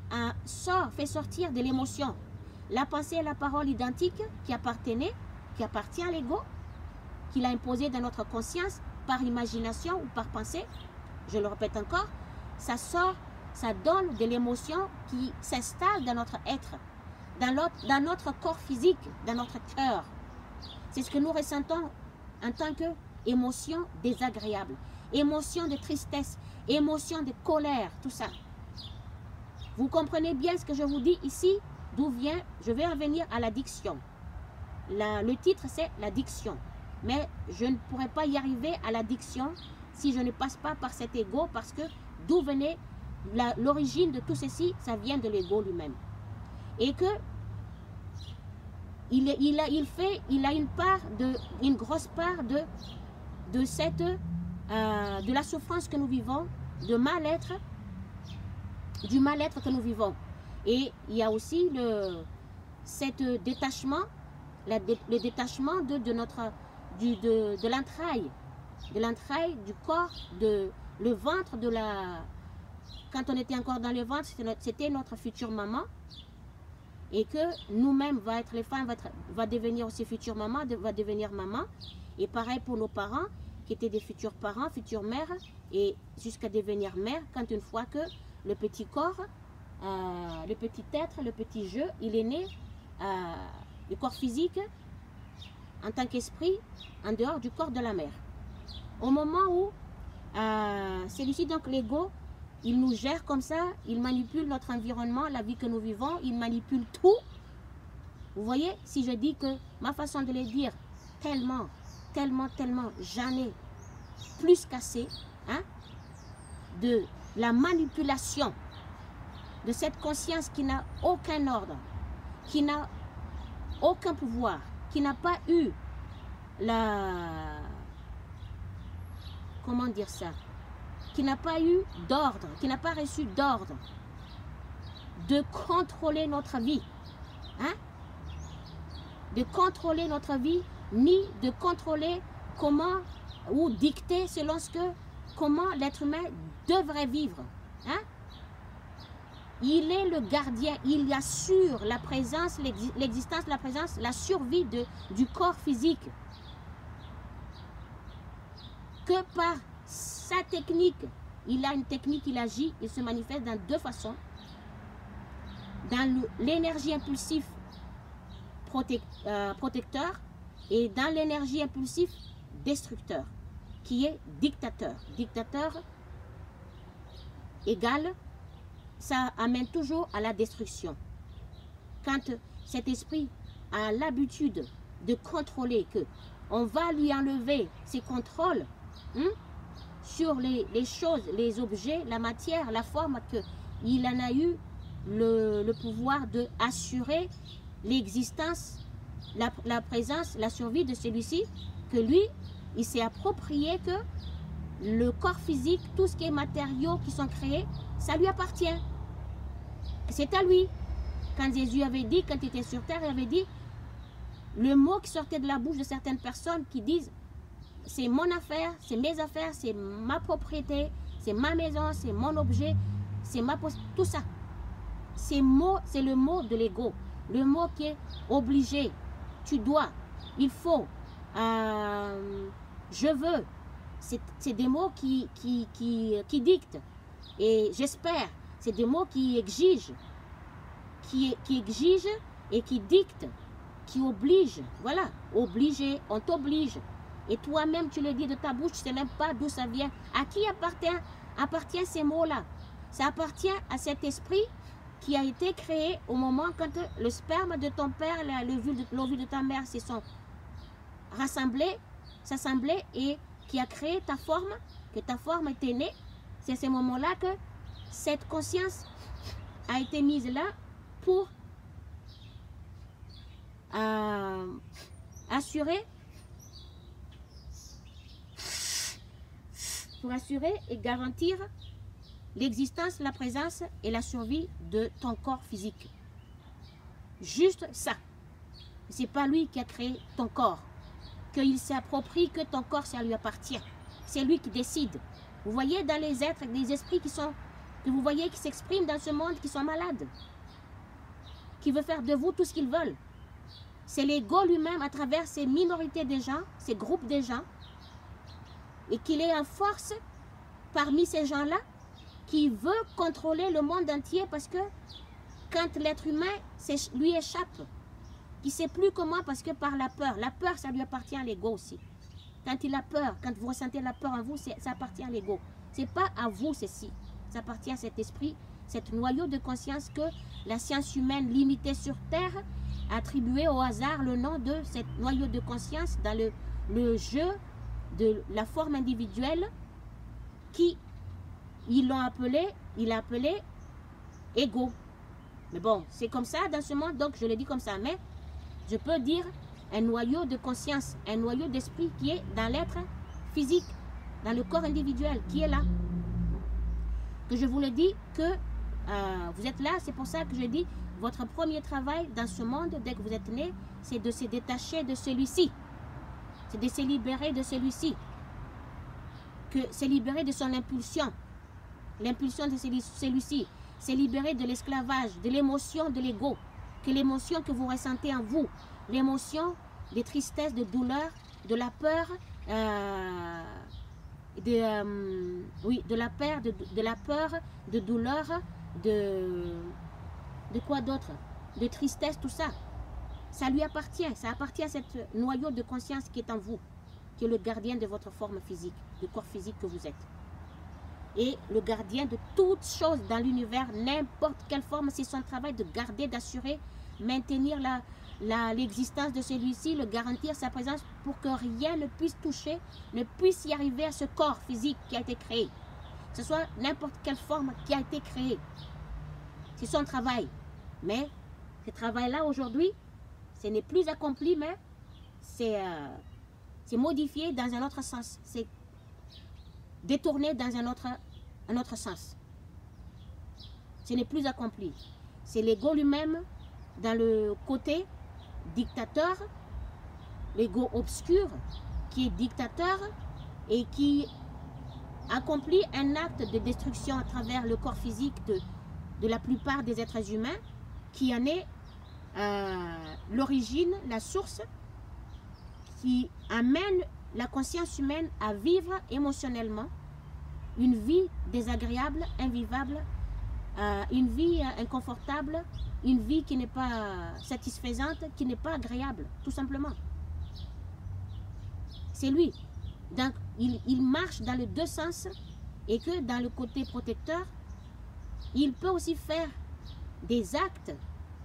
fait sortir de l'émotion la pensée et la parole identiques qui appartient à l'ego, qu'il a imposé dans notre conscience par imagination ou par pensée. Je le répète encore, ça sort, ça donne de l'émotion qui s'installe dans notre être, dans notre corps physique, dans notre cœur. C'est ce que nous ressentons en tant qu'émotion désagréable, émotion de tristesse, émotion de colère, tout ça. Vous comprenez bien ce que je vous dis ici, d'où vient, je vais en venir à l'addiction. Le titre c'est l'addiction, mais je ne pourrais pas y arriver à l'addiction si je ne passe pas par cet ego, parce que d'où venait l'origine de tout ceci, ça vient de l'ego lui-même. Et que il a une grosse part de la souffrance que nous vivons, du mal-être que nous vivons. Et il y a aussi le détachement de l'entraille du corps, le ventre quand on était encore dans le ventre, c'était notre future maman. Et que nous-mêmes, les femmes, va devenir aussi future maman, va devenir maman. Et pareil pour nos parents, qui étaient des futurs parents, futures mères, et jusqu'à devenir mère, quand une fois que le petit corps, le petit être, le petit jeu, il est né, le corps physique, en tant qu'esprit, en dehors du corps de la mère. Au moment où celui-ci, donc l'ego, il nous gère comme ça, il manipule notre environnement, la vie que nous vivons, il manipule tout. Vous voyez, si je dis que ma façon de le dire, tellement, j'en ai plus qu'assez, hein, de la manipulation de cette conscience qui n'a aucun ordre, qui n'a aucun pouvoir, qui n'a pas eu comment dire ça, qui n'a pas eu d'ordre, qui n'a pas reçu d'ordre de contrôler notre vie, hein? De contrôler notre vie, ni de contrôler comment, ou dicter selon comment l'être humain devrait vivre, hein? Il est le gardien, il assure la présence, l'existence, la présence, la survie du corps physique. Que par sa technique, il a une technique, il agit, il se manifeste dans deux façons. Dans l'énergie impulsive protecteur et dans l'énergie impulsive destructeur, qui est dictateur. Dictateur égale, ça amène toujours à la destruction. Quand cet esprit a l'habitude de contrôler, que on va lui enlever ses contrôles, sur les choses, les objets, la matière, la forme, qu'il en a eu le pouvoir d'assurer l'existence, la présence, la survie de celui-ci, que lui, il s'est approprié que le corps physique, tout ce qui est matériaux qui sont créés, ça lui appartient. C'est à lui. Quand Jésus avait dit, quand il était sur terre, il avait dit, le mot qui sortait de la bouche de certaines personnes qui disent, c'est mon affaire, c'est mes affaires, c'est ma propriété, c'est ma maison, c'est mon objet, c'est ma tout ça. C'est le mot de l'ego. Le mot qui est obligé, tu dois, il faut, je veux. C'est des mots qui dictent. Et j'espère, c'est des mots qui exigent. Qui exigent et qui dictent. Qui obligent. Voilà, obligé, on t'oblige. Et toi-même, tu le dis de ta bouche, tu ne sais même pas d'où ça vient. À qui appartient ces mots-là? Ça appartient à cet esprit qui a été créé au moment quand le sperme de ton père, l'ovule de ta mère se sont s'assembler et qui a créé ta forme, que ta forme était née. C'est à ce moment-là que cette conscience a été mise là pour assurer et garantir l'existence, la présence et la survie de ton corps physique. Juste ça. C'est pas lui qui a créé ton corps. Qu'il s'approprie que ton corps, ça lui appartient. C'est lui qui décide. Vous voyez dans les êtres, des esprits que vous voyez qui s'expriment dans ce monde, qui sont malades. Qui veulent faire de vous tout ce qu'ils veulent. C'est l'ego lui-même à travers ces minorités des gens, ces groupes de gens. Et qu'il est en force parmi ces gens-là qui veut contrôler le monde entier parce que quand l'être humain lui échappe, il ne sait plus comment parce que par la peur ça lui appartient à l'ego aussi. Quand il a peur, quand vous ressentez la peur en vous, ça appartient à l'ego. Ce n'est pas à vous ceci, ça appartient à cet esprit, cet noyau de conscience que la science humaine limitée sur Terre a attribué au hasard le nom de cet noyau de conscience dans le jeu de la forme individuelle qui il a appelé ego. Mais bon, c'est comme ça dans ce monde, donc je le dis comme ça. Mais je peux dire un noyau de conscience, un noyau d'esprit qui est dans l'être physique, dans le corps individuel, qui est là. Que je vous le dis que vous êtes là, c'est pour ça que je dis, votre premier travail dans ce monde, dès que vous êtes né, c'est de se détacher de celui-ci. C'est de se libérer de celui-ci. Que se libérer de son impulsion. L'impulsion de celui-ci. C'est libérer de l'esclavage, de l'émotion de l'ego. Que l'émotion que vous ressentez en vous, l'émotion de tristesse, de douleur, de la peur, de la peur, de douleur, de quoi d'autre? De tristesse, tout ça. Ça lui appartient, ça appartient à ce noyau de conscience qui est en vous, qui est le gardien de votre forme physique, du corps physique que vous êtes. Et le gardien de toutes choses dans l'univers, n'importe quelle forme, c'est son travail de garder, d'assurer, maintenir l'existence de celui-ci, le garantir sa présence pour que rien ne puisse toucher, ne puisse y arriver à ce corps physique qui a été créé. Que ce soit n'importe quelle forme qui a été créée. C'est son travail. Mais ce travail-là aujourd'hui, ce n'est plus accompli, mais c'est modifié dans un autre sens. C'est détourné dans un autre sens. Ce n'est plus accompli. C'est l'ego lui-même dans le côté dictateur, l'ego obscur qui est dictateur et qui accomplit un acte de destruction à travers le corps physique de la plupart des êtres humains, qui en est l'origine, la source, qui amène la conscience humaine à vivre émotionnellement une vie désagréable, invivable, une vie inconfortable, une vie qui n'est pas satisfaisante, qui n'est pas agréable, tout simplement. C'est lui. Donc, il marche dans les deux sens et que dans le côté protecteur, il peut aussi faire des actes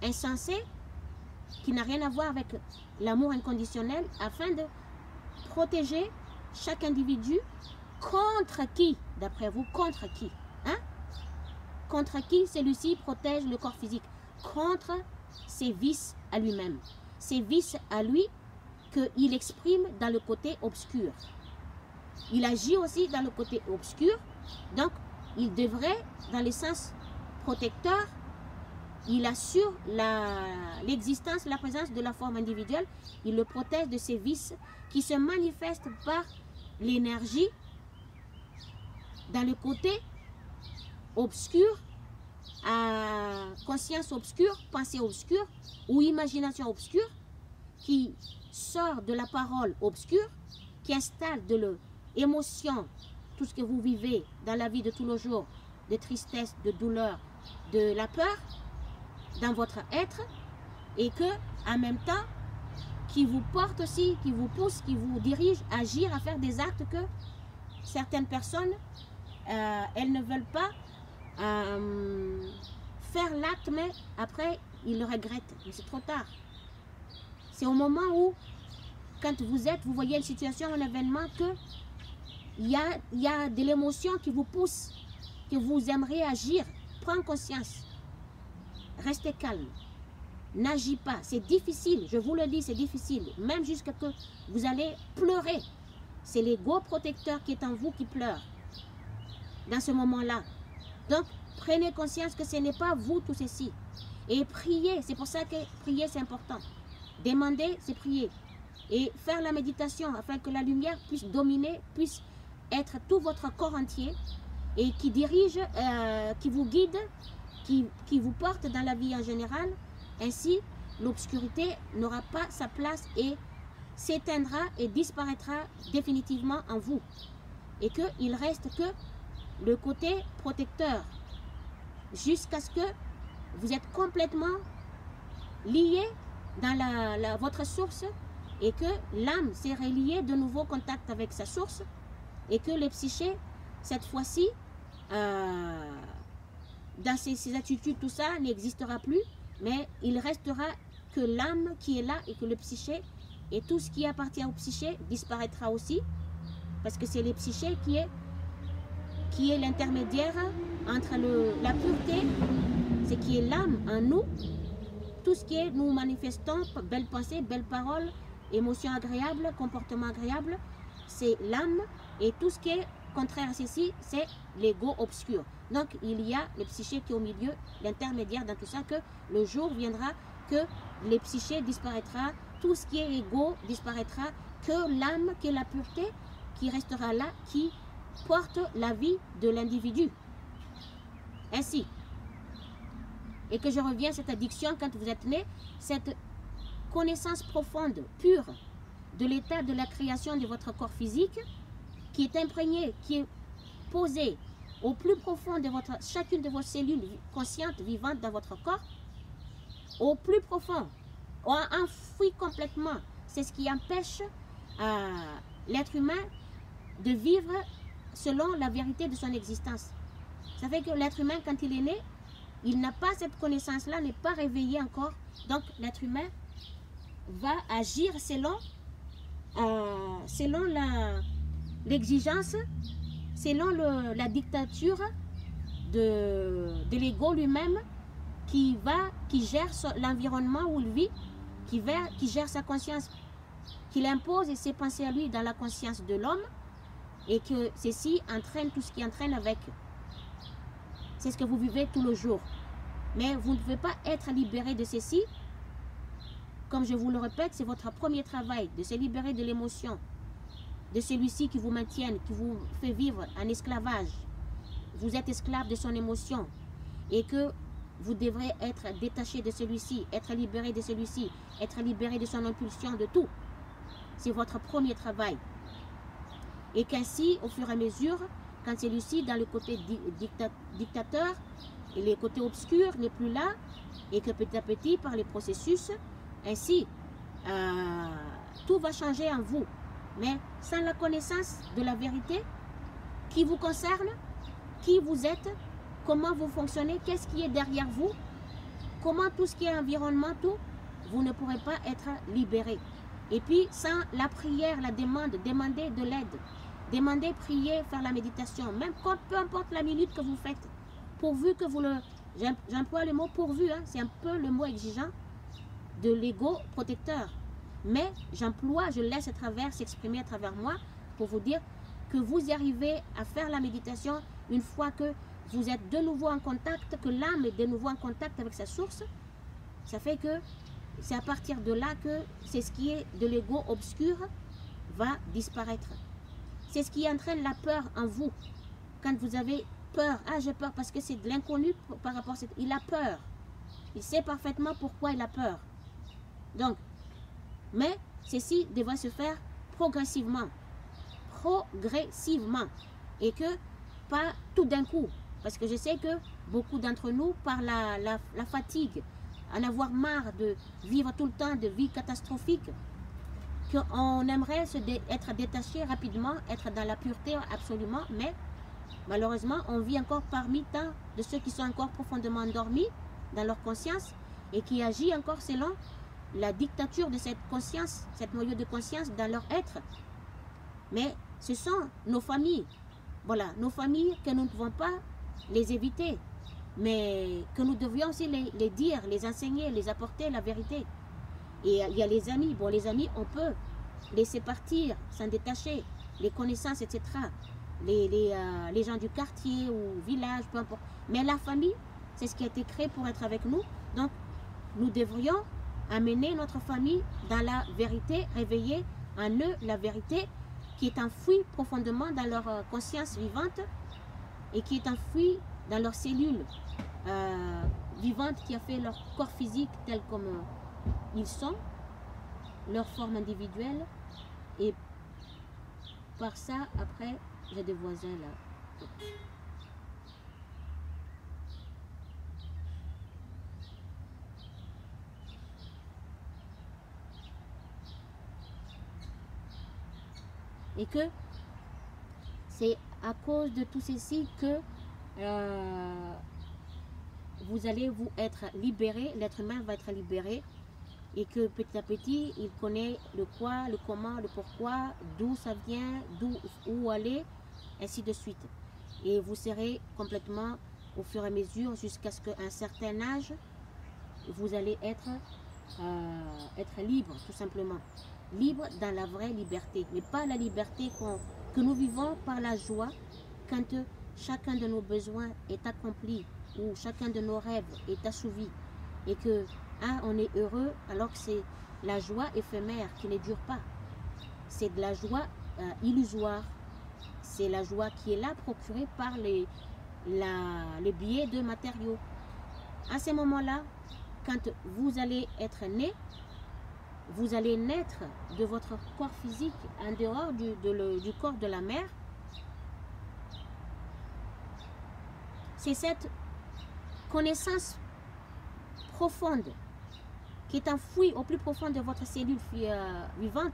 insensés qui n'ont rien à voir avec l'amour inconditionnel afin de protéger chaque individu contre qui, d'après vous, contre qui, hein? Contre qui celui-ci protège le corps physique? Contre ses vices à lui-même. Ses vices à lui qu'il exprime dans le côté obscur. Il agit aussi dans le côté obscur, donc il devrait, dans le sens protecteur, il assure l'existence, la présence de la forme individuelle, il le protège de ses vices qui se manifestent par l'énergie dans le côté obscur, à conscience obscure, pensée obscure ou imagination obscure qui sort de la parole obscure, qui installe de l'émotion, tout ce que vous vivez dans la vie de tous les jours, de tristesse, de douleur, de la peur dans votre être, et que en même temps qui vous porte aussi, qui vous pousse, qui vous dirige à agir, à faire des actes que certaines personnes elles ne veulent pas faire l'acte, mais après ils le regrettent, mais c'est trop tard. C'est au moment où, quand vous voyez une situation, un événement, que il y a de l'émotion qui vous pousse, que vous aimeriez agir. Prends conscience. Restez calme. N'agis pas. C'est difficile, je vous le dis, c'est difficile. Même jusqu'à que vous allez pleurer. C'est l'ego protecteur qui est en vous qui pleure dans ce moment-là. Donc, prenez conscience que ce n'est pas vous tout ceci. Et priez, c'est pour ça que prier c'est important. Demander, c'est prier. Et faire la méditation afin que la lumière puisse dominer, puisse être tout votre corps entier et qui dirige, qui vous guide, qui vous porte dans la vie en général. Ainsi, l'obscurité n'aura pas sa place et s'éteindra et disparaîtra définitivement en vous. Et qu'il reste que le côté protecteur jusqu'à ce que vous êtes complètement lié dans votre source et que l'âme s'est reliée de nouveau contact avec sa source et que le psyché, cette fois-ci, dans ses attitudes, tout ça n'existera plus, mais il restera que l'âme qui est là et que le psyché et tout ce qui appartient au psyché disparaîtra aussi, parce que c'est le psyché qui est l'intermédiaire entre la pureté, ce qui est l'âme en nous, tout ce qui est nous manifestons, belles pensées, belles paroles, émotions agréables, comportements agréables, c'est l'âme, et tout ce qui est contraire à ceci, c'est l'ego obscur. Donc il y a le psyché qui est au milieu, l'intermédiaire dans tout ça, que le jour viendra que le psyché disparaîtra, tout ce qui est ego disparaîtra, que l'âme, qui est la pureté, qui restera là, qui porte la vie de l'individu. Ainsi. Et que je reviens à cette addiction quand vous êtes né, cette connaissance profonde, pure, de l'état de la création de votre corps physique, qui est imprégné, qui est posé au plus profond de chacune de vos cellules conscientes, vivantes dans votre corps, au plus profond, enfoui complètement. C'est ce qui empêche l'être humain de vivre selon la vérité de son existence. Ça fait que l'être humain, quand il est né, il n'a pas cette connaissance-là, n'est pas réveillé encore. Donc l'être humain va agir selon l'exigence, selon la dictature de l'ego lui-même qui gère l'environnement où il vit, qui gère sa conscience, qu'il impose ses pensées à lui dans la conscience de l'homme, et que ceci entraîne tout ce qui entraîne avec. C'est ce que vous vivez tout le jour. Mais vous ne pouvez pas être libéré de ceci. Comme je vous le répète, c'est votre premier travail, de se libérer de l'émotion, de celui-ci qui vous maintient, qui vous fait vivre en esclavage. Vous êtes esclave de son émotion et que vous devrez être détaché de celui-ci, être libéré de celui-ci, être libéré de son impulsion, de tout. C'est votre premier travail. Et qu'ainsi, au fur et à mesure, quand celui-ci, dans le côté dictateur, et le côté obscur n'est plus là, et que petit à petit, par les processus, ainsi, tout va changer en vous. Mais sans la connaissance de la vérité qui vous concerne, qui vous êtes, comment vous fonctionnez, qu'est-ce qui est derrière vous, comment tout ce qui est environnement, tout, vous ne pourrez pas être libéré. Et puis, sans la prière, la demande, demander de l'aide, Demandez, priez, faire la méditation, même quand, peu importe la minute que vous faites, pourvu que vous le... J'emploie le mot pourvu, hein, c'est un peu le mot exigeant de l'ego protecteur. Mais j'emploie, je laisse à travers, s'exprimer à travers moi pour vous dire que vous y arrivez à faire la méditation une fois que vous êtes de nouveau en contact, que l'âme est de nouveau en contact avec sa source. Ça fait que c'est à partir de là que c'est ce qui est de l'ego obscur va disparaître. C'est ce qui entraîne la peur en vous. Quand vous avez peur, ah j'ai peur parce que c'est de l'inconnu par rapport à cette... Il a peur. Il sait parfaitement pourquoi il a peur. Donc, mais ceci devrait se faire progressivement. Progressivement. Et que pas tout d'un coup. Parce que je sais que beaucoup d'entre nous, par la fatigue, en avoir marre de vivre tout le temps de vie catastrophique, qu'on aimerait être détaché rapidement, être dans la pureté absolument, mais malheureusement, on vit encore parmi tant de ceux qui sont encore profondément endormis dans leur conscience et qui agissent encore selon la dictature de cette conscience, cette noyau de conscience dans leur être. Mais ce sont nos familles, voilà, nos familles que nous ne pouvons pas les éviter, mais que nous devrions aussi les dire, les enseigner, les apporter la vérité. Et il y a les amis, bon les amis on peut laisser partir, s'en détacher, les connaissances etc. Les gens du quartier ou village, peu importe. Mais la famille, c'est ce qui a été créé pour être avec nous. Donc, nous devrions amener notre famille dans la vérité, réveiller en eux la vérité qui est enfouie profondément dans leur conscience vivante et qui est enfouie dans leurs cellules vivantes qui a fait leur corps physique tel comme ils sont, leur forme individuelle. Et par ça, après, j'ai des voisins là. Et que c'est à cause de tout ceci que vous allez vous être libéré, l'être humain va être libéré et que petit à petit, il connaît le quoi, le comment, le pourquoi, d'où ça vient, où aller, ainsi de suite. Et vous serez complètement, au fur et à mesure, jusqu'à ce qu'à un certain âge, vous allez être libre, tout simplement. Libre dans la vraie liberté, mais pas la liberté que nous vivons par la joie, quand chacun de nos besoins est accompli, ou chacun de nos rêves est assouvi, et que on est heureux, alors que c'est la joie éphémère qui ne dure pas. C'est de la joie illusoire. C'est la joie qui est là, procurée par les biais de matériaux. À ce moment-là, quand vous allez être né, vous allez naître de votre corps physique en dehors du corps de la mère. C'est cette connaissance profonde qui est enfouie au plus profond de votre cellule vivante,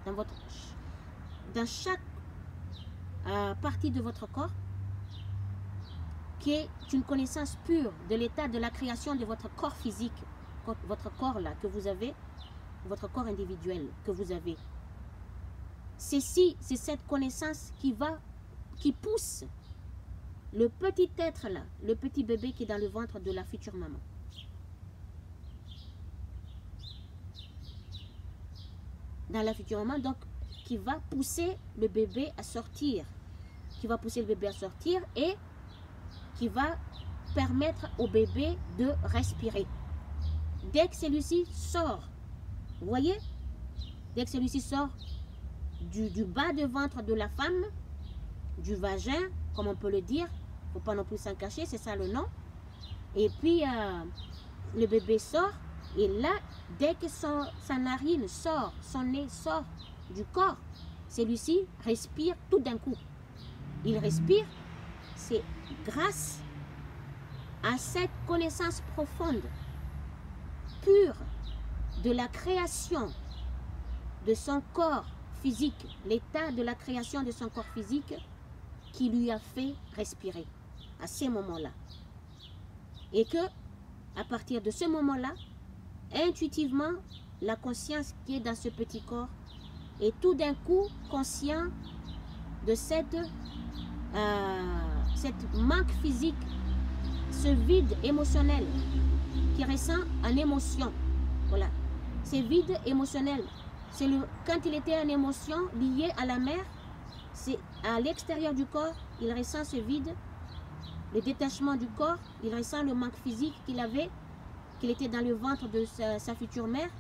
dans chaque partie de votre corps, qui est une connaissance pure de l'état de la création de votre corps physique, votre corps là que vous avez, votre corps individuel que vous avez. C'est cette connaissance qui pousse le petit être là, le petit bébé qui est dans le ventre de la future maman. Dans la future maman, donc, qui va pousser le bébé à sortir. Qui va pousser le bébé à sortir et qui va permettre au bébé de respirer. Dès que celui-ci sort, vous voyez, dès que celui-ci sort du bas de ventre de la femme, du vagin, comme on peut le dire, il ne faut pas non plus s'en cacher, c'est ça le nom. Et puis, le bébé sort, et là, dès que sa narine sort, son nez sort du corps, celui-ci respire tout d'un coup. Il respire, c'est grâce à cette connaissance profonde, pure, de la création de son corps physique, l'état de la création de son corps physique qui lui a fait respirer à ces moments-là. Et que, à partir de ce moment-là, intuitivement, la conscience qui est dans ce petit corps est tout d'un coup conscient de cette manque physique, ce vide émotionnel qui ressent en émotion. Voilà, c'est vide émotionnel. C'est quand il était en émotion liée à la mère, c'est à l'extérieur du corps, il ressent ce vide, le détachement du corps, il ressent le manque physique qu'il avait, qu'il était dans le ventre de sa future mère.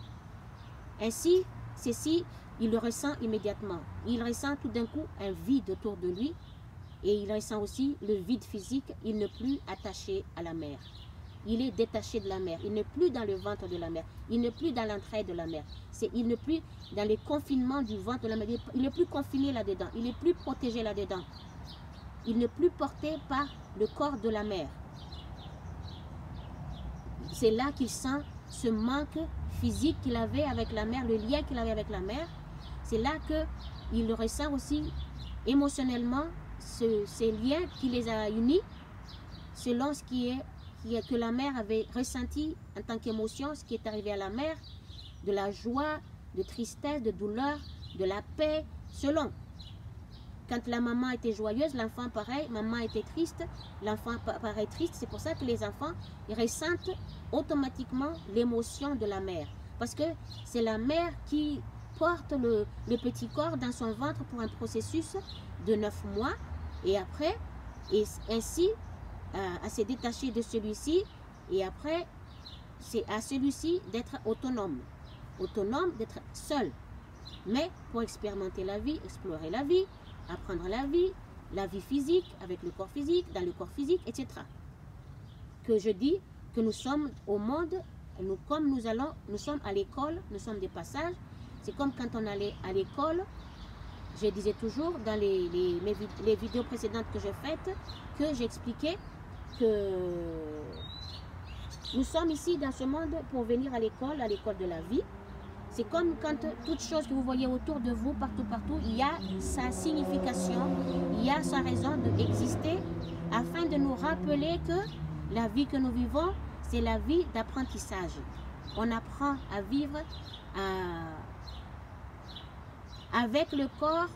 Ainsi, ceci, il le ressent immédiatement. Il ressent tout d'un coup un vide autour de lui et il ressent aussi le vide physique. Il n'est plus attaché à la mère. Il est détaché de la mère. Il n'est plus dans le ventre de la mère. Il n'est plus dans l'entraille de la mère. Il n'est plus dans les confinements du ventre de la mère. Il n'est plus confiné là-dedans. Il n'est plus protégé là-dedans. Il n'est plus porté par le corps de la mère. C'est là qu'il sent ce manque physique qu'il avait avec la mère, le lien qu'il avait avec la mère. C'est là qu'il ressent aussi émotionnellement ces liens qui les a unis, selon ce que la mère avait ressenti en tant qu'émotion, ce qui est arrivé à la mère, de la joie, de tristesse, de douleur, de la paix, selon. Quand la maman était joyeuse, l'enfant pareil, maman était triste, l'enfant pareil triste. C'est pour ça que les enfants ils ressentent automatiquement l'émotion de la mère. Parce que c'est la mère qui porte le petit corps dans son ventre pour un processus de 9 mois. Et après, et ainsi, à se détacher de celui-ci. Et après, c'est à celui-ci d'être autonome. Autonome, d'être seul. Mais pour expérimenter la vie, explorer la vie, apprendre la vie physique, avec le corps physique, dans le corps physique, etc. Que je dis que nous sommes au monde, comme nous sommes à l'école, nous sommes des passages. C'est comme quand on allait à l'école, je disais toujours dans les vidéos précédentes que j'ai faites, que j'expliquais que nous sommes ici dans ce monde pour venir à l'école de la vie. C'est comme quand toute chose que vous voyez autour de vous, partout, il y a sa signification, il y a sa raison d'exister, afin de nous rappeler que la vie que nous vivons, c'est la vie d'apprentissage. On apprend à vivre avec le corps,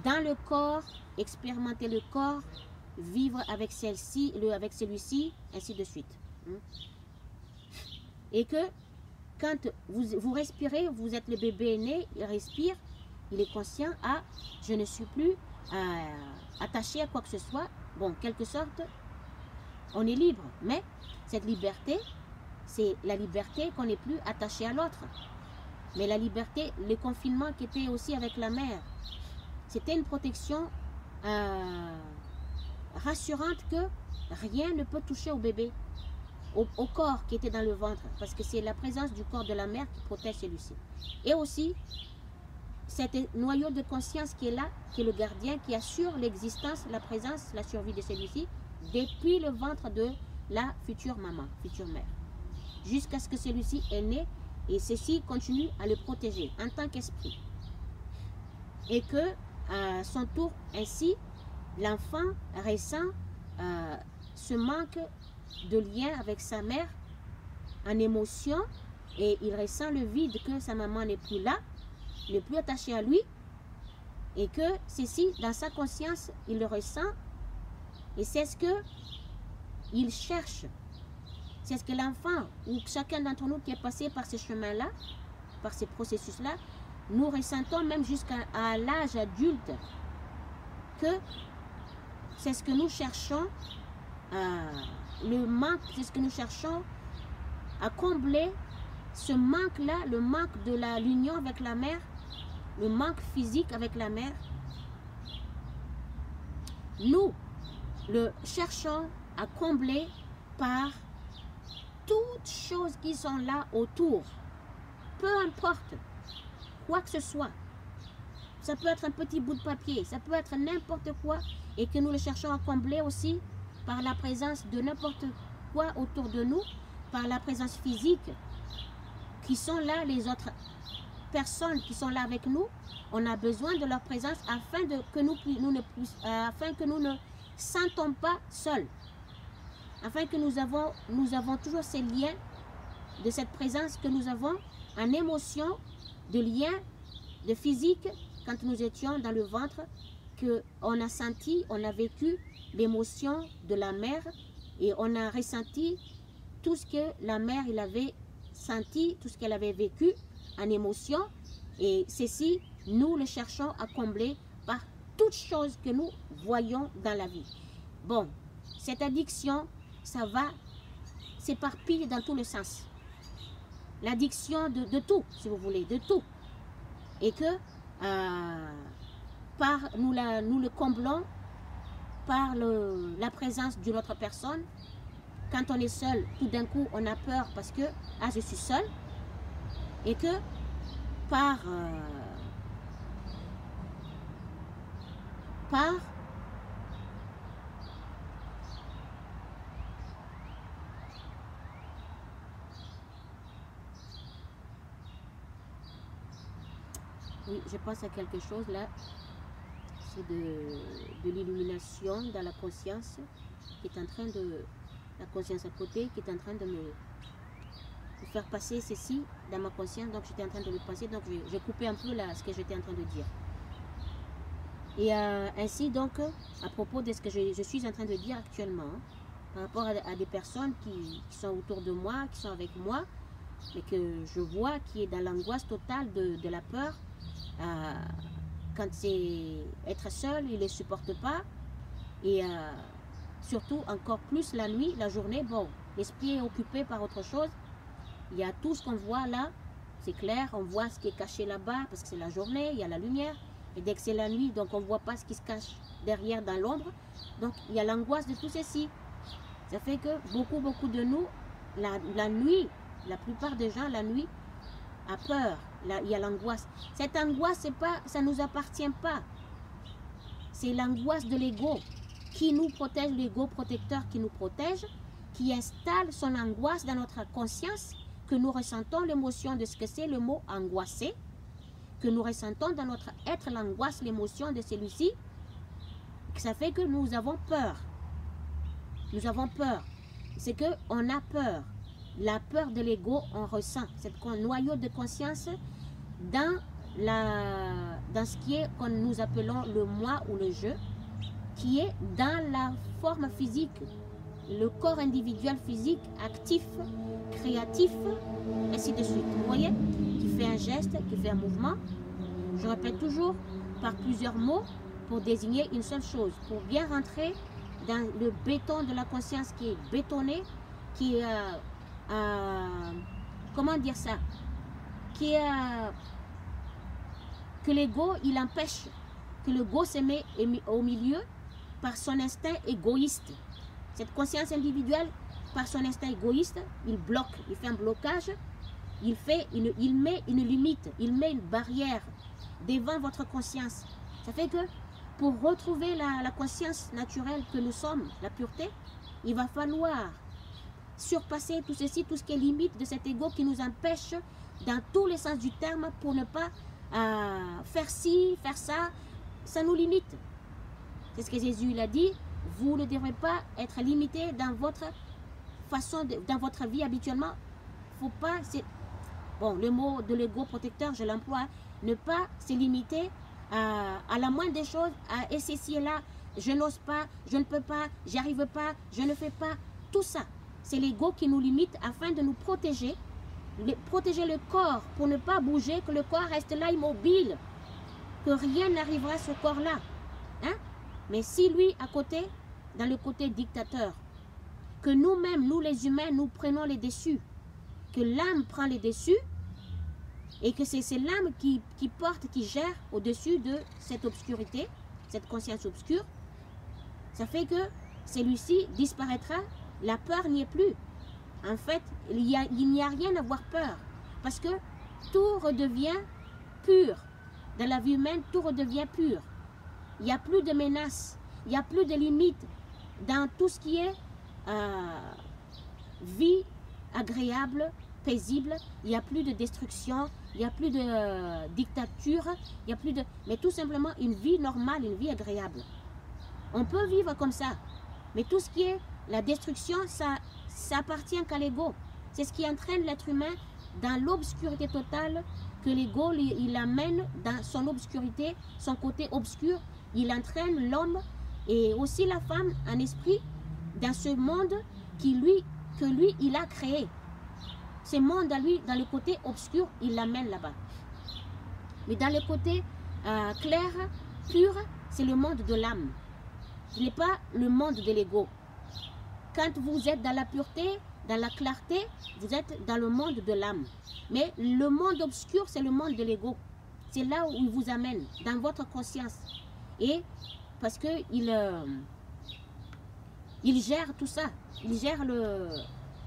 dans le corps, expérimenter le corps, vivre avec avec celui-ci, ainsi de suite. Et que quand vous respirez, vous êtes le bébé né, il respire, il est conscient, je ne suis plus attaché à quoi que ce soit. Bon, en quelque sorte, on est libre, mais cette liberté, c'est la liberté qu'on n'est plus attaché à l'autre. Mais la liberté, le confinement qui était aussi avec la mère, c'était une protection rassurante que rien ne peut toucher au bébé. Au corps qui était dans le ventre, parce que c'est la présence du corps de la mère qui protège celui-ci. Et aussi, cet noyau de conscience qui est là, qui est le gardien, qui assure l'existence, la présence, la survie de celui-ci, depuis le ventre de la future maman, future mère, jusqu'à ce que celui-ci est né, et ceci continue à le protéger en tant qu'esprit. Et que, à son tour, ainsi, l'enfant ressent ce manque de lien avec sa mère en émotion, et il ressent le vide que sa maman n'est plus là, n'est plus attachée à lui, et que ceci, dans sa conscience, il le ressent, et c'est ce que il cherche. C'est ce que l'enfant, ou chacun d'entre nous qui est passé par ces chemins-là, par ces processus-là, nous ressentons même jusqu'à l'âge adulte, que c'est ce que nous cherchons le manque, c'est ce que nous cherchons à combler, ce manque-là, le manque de l'union avec la mère, le manque physique avec la mère. Nous le cherchons à combler par toutes choses qui sont là autour, peu importe, quoi que ce soit. Ça peut être un petit bout de papier, ça peut être n'importe quoi, et que nous le cherchons à combler aussi par la présence de n'importe quoi autour de nous, par la présence physique, qui sont là, les autres personnes qui sont là avec nous. On a besoin de leur présence afin que nous ne sentons pas seuls, afin que nous avons toujours ces liens de cette présence que nous avons en émotion, de lien, de physique, quand nous étions dans le ventre, qu'on a senti, on a vécu l'émotion de la mère et on a ressenti tout ce que la mère il avait senti, tout ce qu'elle avait vécu en émotion. Et ceci, nous le cherchons à combler par toutes choses que nous voyons dans la vie. Bon, cette addiction, ça va s'éparpiller dans tous les sens. L'addiction de tout, si vous voulez, de tout. Et que nous le comblons par la présence d'une autre personne. Quand on est seul, tout d'un coup, on a peur parce que, ah, je suis seul. Et que oui, je pense à quelque chose là. C'est de l'illumination dans la conscience qui est en train de... La conscience à côté qui est en train de me faire passer ceci dans ma conscience. Donc j'étais en train de le passer. Donc j'ai coupé un peu là ce que j'étais en train de dire. Et ainsi donc, à propos de ce que je suis en train de dire actuellement, par rapport à des personnes qui sont autour de moi, qui sont avec moi, mais que je vois qui est dans l'angoisse totale de la peur, quand c'est être seul, il ne les supporte pas. Et surtout encore plus la nuit, la journée, bon, l'esprit est occupé par autre chose. Il y a tout ce qu'on voit là, c'est clair, on voit ce qui est caché là-bas, parce que c'est la journée, il y a la lumière. Et dès que c'est la nuit, donc on ne voit pas ce qui se cache derrière dans l'ombre. Donc il y a l'angoisse de tout ceci. Ça fait que beaucoup de nous, la nuit, la plupart des gens, la nuit, a peur. Là, il y a l'angoisse. Cette angoisse, ça ne nous appartient pas. C'est l'angoisse de l'ego qui nous protège, l'ego protecteur qui nous protège, qui installe son angoisse dans notre conscience, que nous ressentons l'émotion de ce que c'est le mot angoissé, que nous ressentons dans notre être l'angoisse, l'émotion de celui-ci. Ça fait que nous avons peur. Nous avons peur. C'est qu'on a peur. La peur de l'ego, on ressent. C'est un noyau de conscience dans ce qui est, que nous appelons le moi ou le je, qui est dans la forme physique, le corps individuel physique, actif, créatif, ainsi de suite. Vous voyez, qui fait un geste, qui fait un mouvement. Je répète toujours par plusieurs mots pour désigner une seule chose, pour bien rentrer dans le béton de la conscience qui est bétonné, qui est, comment dire ça, qui est, que l'ego, il empêche, que l'ego se met au milieu par son instinct égoïste. Cette conscience individuelle, par son instinct égoïste, il bloque, il fait un blocage, il met une limite, il met une barrière devant votre conscience. Ça fait que pour retrouver la conscience naturelle que nous sommes, la pureté, il va falloir surpasser tout ceci, tout ce qui est limite de cet ego qui nous empêche dans tous les sens du terme pour ne pas faire ci, faire ça, ça nous limite. C'est ce que Jésus il a dit, vous ne devrez pas être limité dans votre façon, dans votre vie habituellement. Faut pas, bon, le mot de l'ego protecteur, je l'emploie, ne pas se limiter à la moindre des choses, à essayer là, je n'ose pas, je ne peux pas, j'y arrive pas, je ne fais pas, tout ça. C'est l'ego qui nous limite afin de nous protéger, protéger le corps pour ne pas bouger, que le corps reste là immobile, que rien n'arrivera à ce corps-là. Hein? Mais si lui, à côté, dans le côté dictateur, que nous-mêmes, nous les humains, nous prenons les dessus, que l'âme prend les dessus, et que c'est l'âme qui porte, qui gère au-dessus de cette obscurité, cette conscience obscure, ça fait que celui-ci disparaîtra, la peur n'y est plus. En fait, il n'y a rien à avoir peur, parce que tout redevient pur. Dans la vie humaine, tout redevient pur. Il n'y a plus de menaces, il n'y a plus de limites dans tout ce qui est vie agréable, paisible. Il n'y a plus de destruction, il n'y a plus de dictature, il n'y a plus de... mais tout simplement une vie normale, une vie agréable. On peut vivre comme ça, mais tout ce qui est la destruction, ça appartient qu'à l'ego. C'est ce qui entraîne l'être humain dans l'obscurité totale, que l'ego il amène dans son obscurité, son côté obscur, il entraîne l'homme et aussi la femme, un esprit, dans ce monde que lui, il a créé. Ce monde à lui, dans le côté obscur, il l'amène là-bas. Mais dans le côté clair, pur, c'est le monde de l'âme. Ce n'est pas le monde de l'ego. Quand vous êtes dans la pureté, dans la clarté, vous êtes dans le monde de l'âme. Mais le monde obscur, c'est le monde de l'ego. C'est là où il vous amène, dans votre conscience. Et parce qu'il il gère tout ça. Il gère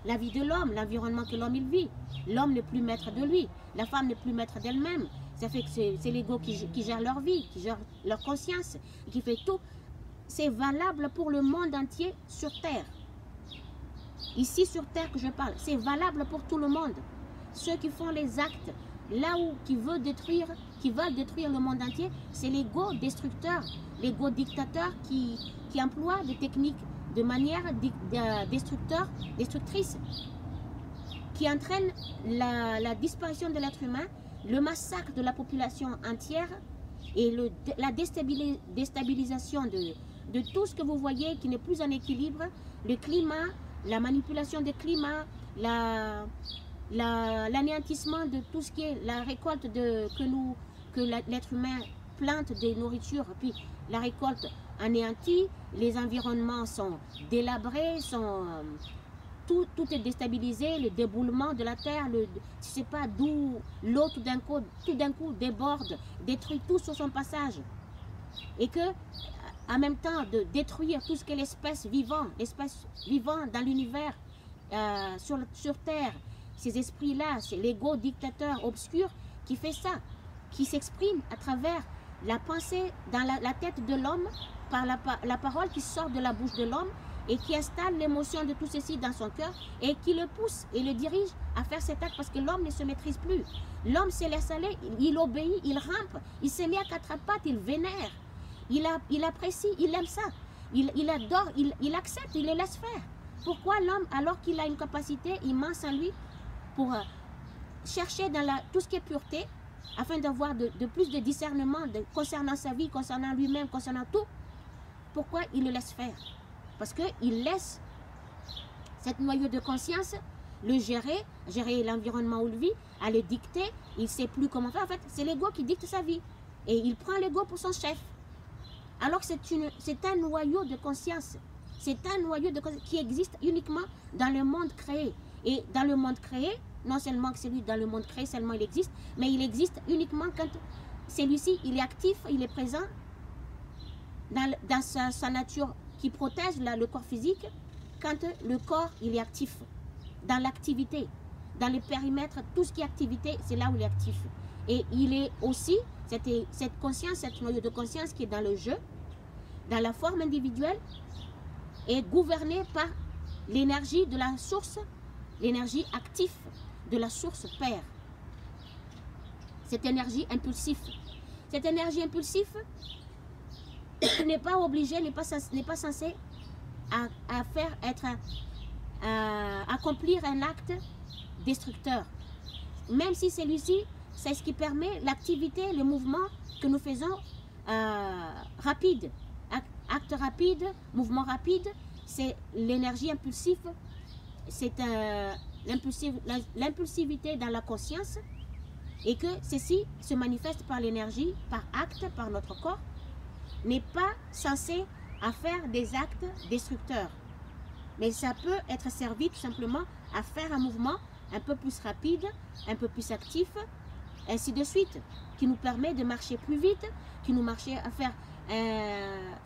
la vie de l'homme, l'environnement que l'homme il vit. L'homme n'est plus maître de lui. La femme n'est plus maître d'elle-même. Ça fait que c'est l'ego qui gère leur vie, qui gère leur conscience, qui fait tout. C'est valable pour le monde entier sur Terre. Ici sur Terre que je parle, c'est valable pour tout le monde. Ceux qui font les actes, là où qui veulent détruire le monde entier, c'est l'ego destructeur, l'ego dictateur qui emploie des techniques de manière destructrice, qui entraîne la disparition de l'être humain, le massacre de la population entière et la déstabilisation de tout ce que vous voyez qui n'est plus en équilibre, le climat, la manipulation du climat, l'anéantissement de tout ce qui est la récolte que l'être humain plante des nourritures, puis la récolte anéantie, les environnements sont délabrés, tout est déstabilisé, le déboulement de la terre, je ne sais pas d'où l'eau tout d'un coup déborde, détruit tout sur son passage. Et que, en même temps de détruire tout ce qu'est l'espèce vivante dans l'univers, sur Terre, ces esprits-là, c'est l'ego dictateur obscur qui fait ça, qui s'exprime à travers la pensée dans la tête de l'homme, par la parole qui sort de la bouche de l'homme et qui installe l'émotion de tout ceci dans son cœur et qui le pousse et le dirige à faire cet acte parce que l'homme ne se maîtrise plus. L'homme se laisse aller, il obéit, il rampe, il se met à quatre pattes, il vénère, il apprécie, il aime ça, il adore, il accepte, il le laisse faire. Pourquoi l'homme, alors qu'il a une capacité immense en lui pour chercher dans tout ce qui est pureté, afin d'avoir de plus de discernement concernant sa vie, concernant lui-même, concernant tout, pourquoi il le laisse faire? Parce qu'il laisse cette noyau de conscience le gérer l'environnement où il vit, à le dicter, il ne sait plus comment faire. En fait, c'est l'ego qui dicte sa vie. Et il prend l'ego pour son chef. Alors que c'est un noyau de conscience. C'est un noyau de conscience qui existe uniquement dans le monde créé. Et dans le monde créé, non seulement que celui dans le monde créé, seulement il existe, mais il existe uniquement quand celui-ci, il est actif, il est présent dans sa nature qui protège le corps physique, quand le corps, il est actif, dans l'activité, dans le périmètre, tout ce qui est activité, c'est là où il est actif. Et il est aussi, cette conscience, cette noyau de conscience qui est dans le jeu, dans la forme individuelle, est gouverné par l'énergie de la source, l'énergie active de la source Père. Cette énergie impulsive. Cette énergie impulsive n'est pas obligée, n'est pas censée accomplir un acte destructeur. Même si celui-ci, c'est ce qui permet l'activité, le mouvement que nous faisons rapide. Acte rapide, mouvement rapide, c'est l'énergie impulsive, c'est l'impulsivité dans la conscience et que ceci se manifeste par l'énergie, par acte, par notre corps, n'est pas censé à faire des actes destructeurs. Mais ça peut être servi tout simplement à faire un mouvement un peu plus rapide, un peu plus actif, ainsi de suite, qui nous permet de marcher plus vite, qui nous marche à faire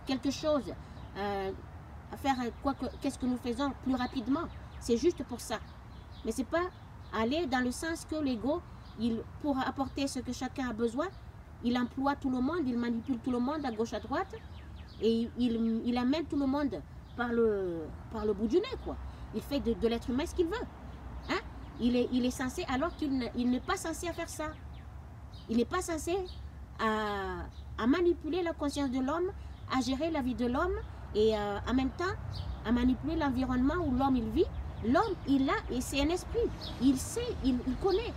quelque chose, à faire qu'est-ce que nous faisons plus rapidement. C'est juste pour ça. Mais c'est pas aller dans le sens que l'ego, pour apporter ce que chacun a besoin, il emploie tout le monde, il manipule tout le monde à gauche à droite et il amène tout le monde par le bout du nez, quoi. Il fait de l'être humain ce qu'il veut. Hein? Il est censé, alors qu'il n'est pas censé faire ça. Il n'est pas censé à manipuler la conscience de l'homme, à gérer la vie de l'homme et en même temps à manipuler l'environnement où l'homme il vit, L'homme, il a, et c'est un esprit, il sait, il connaît.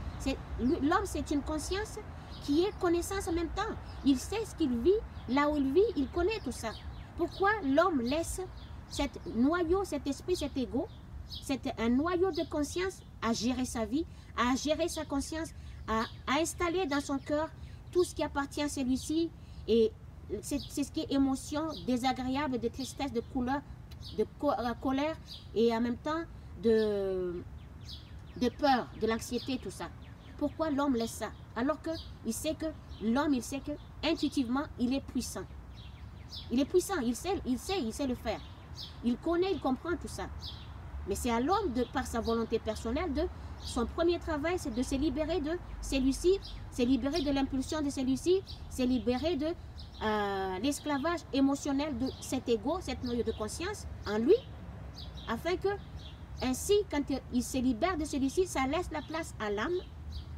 L'homme, c'est une conscience qui est connaissance en même temps. Il sait ce qu'il vit, là où il vit, il connaît tout ça. Pourquoi l'homme laisse cet noyau, cet esprit, cet ego, un noyau de conscience à gérer sa vie, à gérer sa conscience, à installer dans son cœur tout ce qui appartient à celui-ci, et c'est ce qui est émotion désagréable, de tristesse, de couleur, de colère, et en même temps de peur, de l'anxiété, tout ça. Pourquoi l'homme laisse ça? Alors que il sait que l'homme, il sait que intuitivement, il est puissant. Il est puissant, il sait le faire. Il connaît, il comprend tout ça. Mais c'est à l'homme, par sa volonté personnelle, son premier travail, c'est de se libérer de celui-ci, se libérer de l'impulsion de celui-ci, se libérer de l'esclavage émotionnel de cet ego, cette noyau de conscience en lui, afin que, ainsi, quand il se libère de celui-ci, ça laisse la place à l'âme,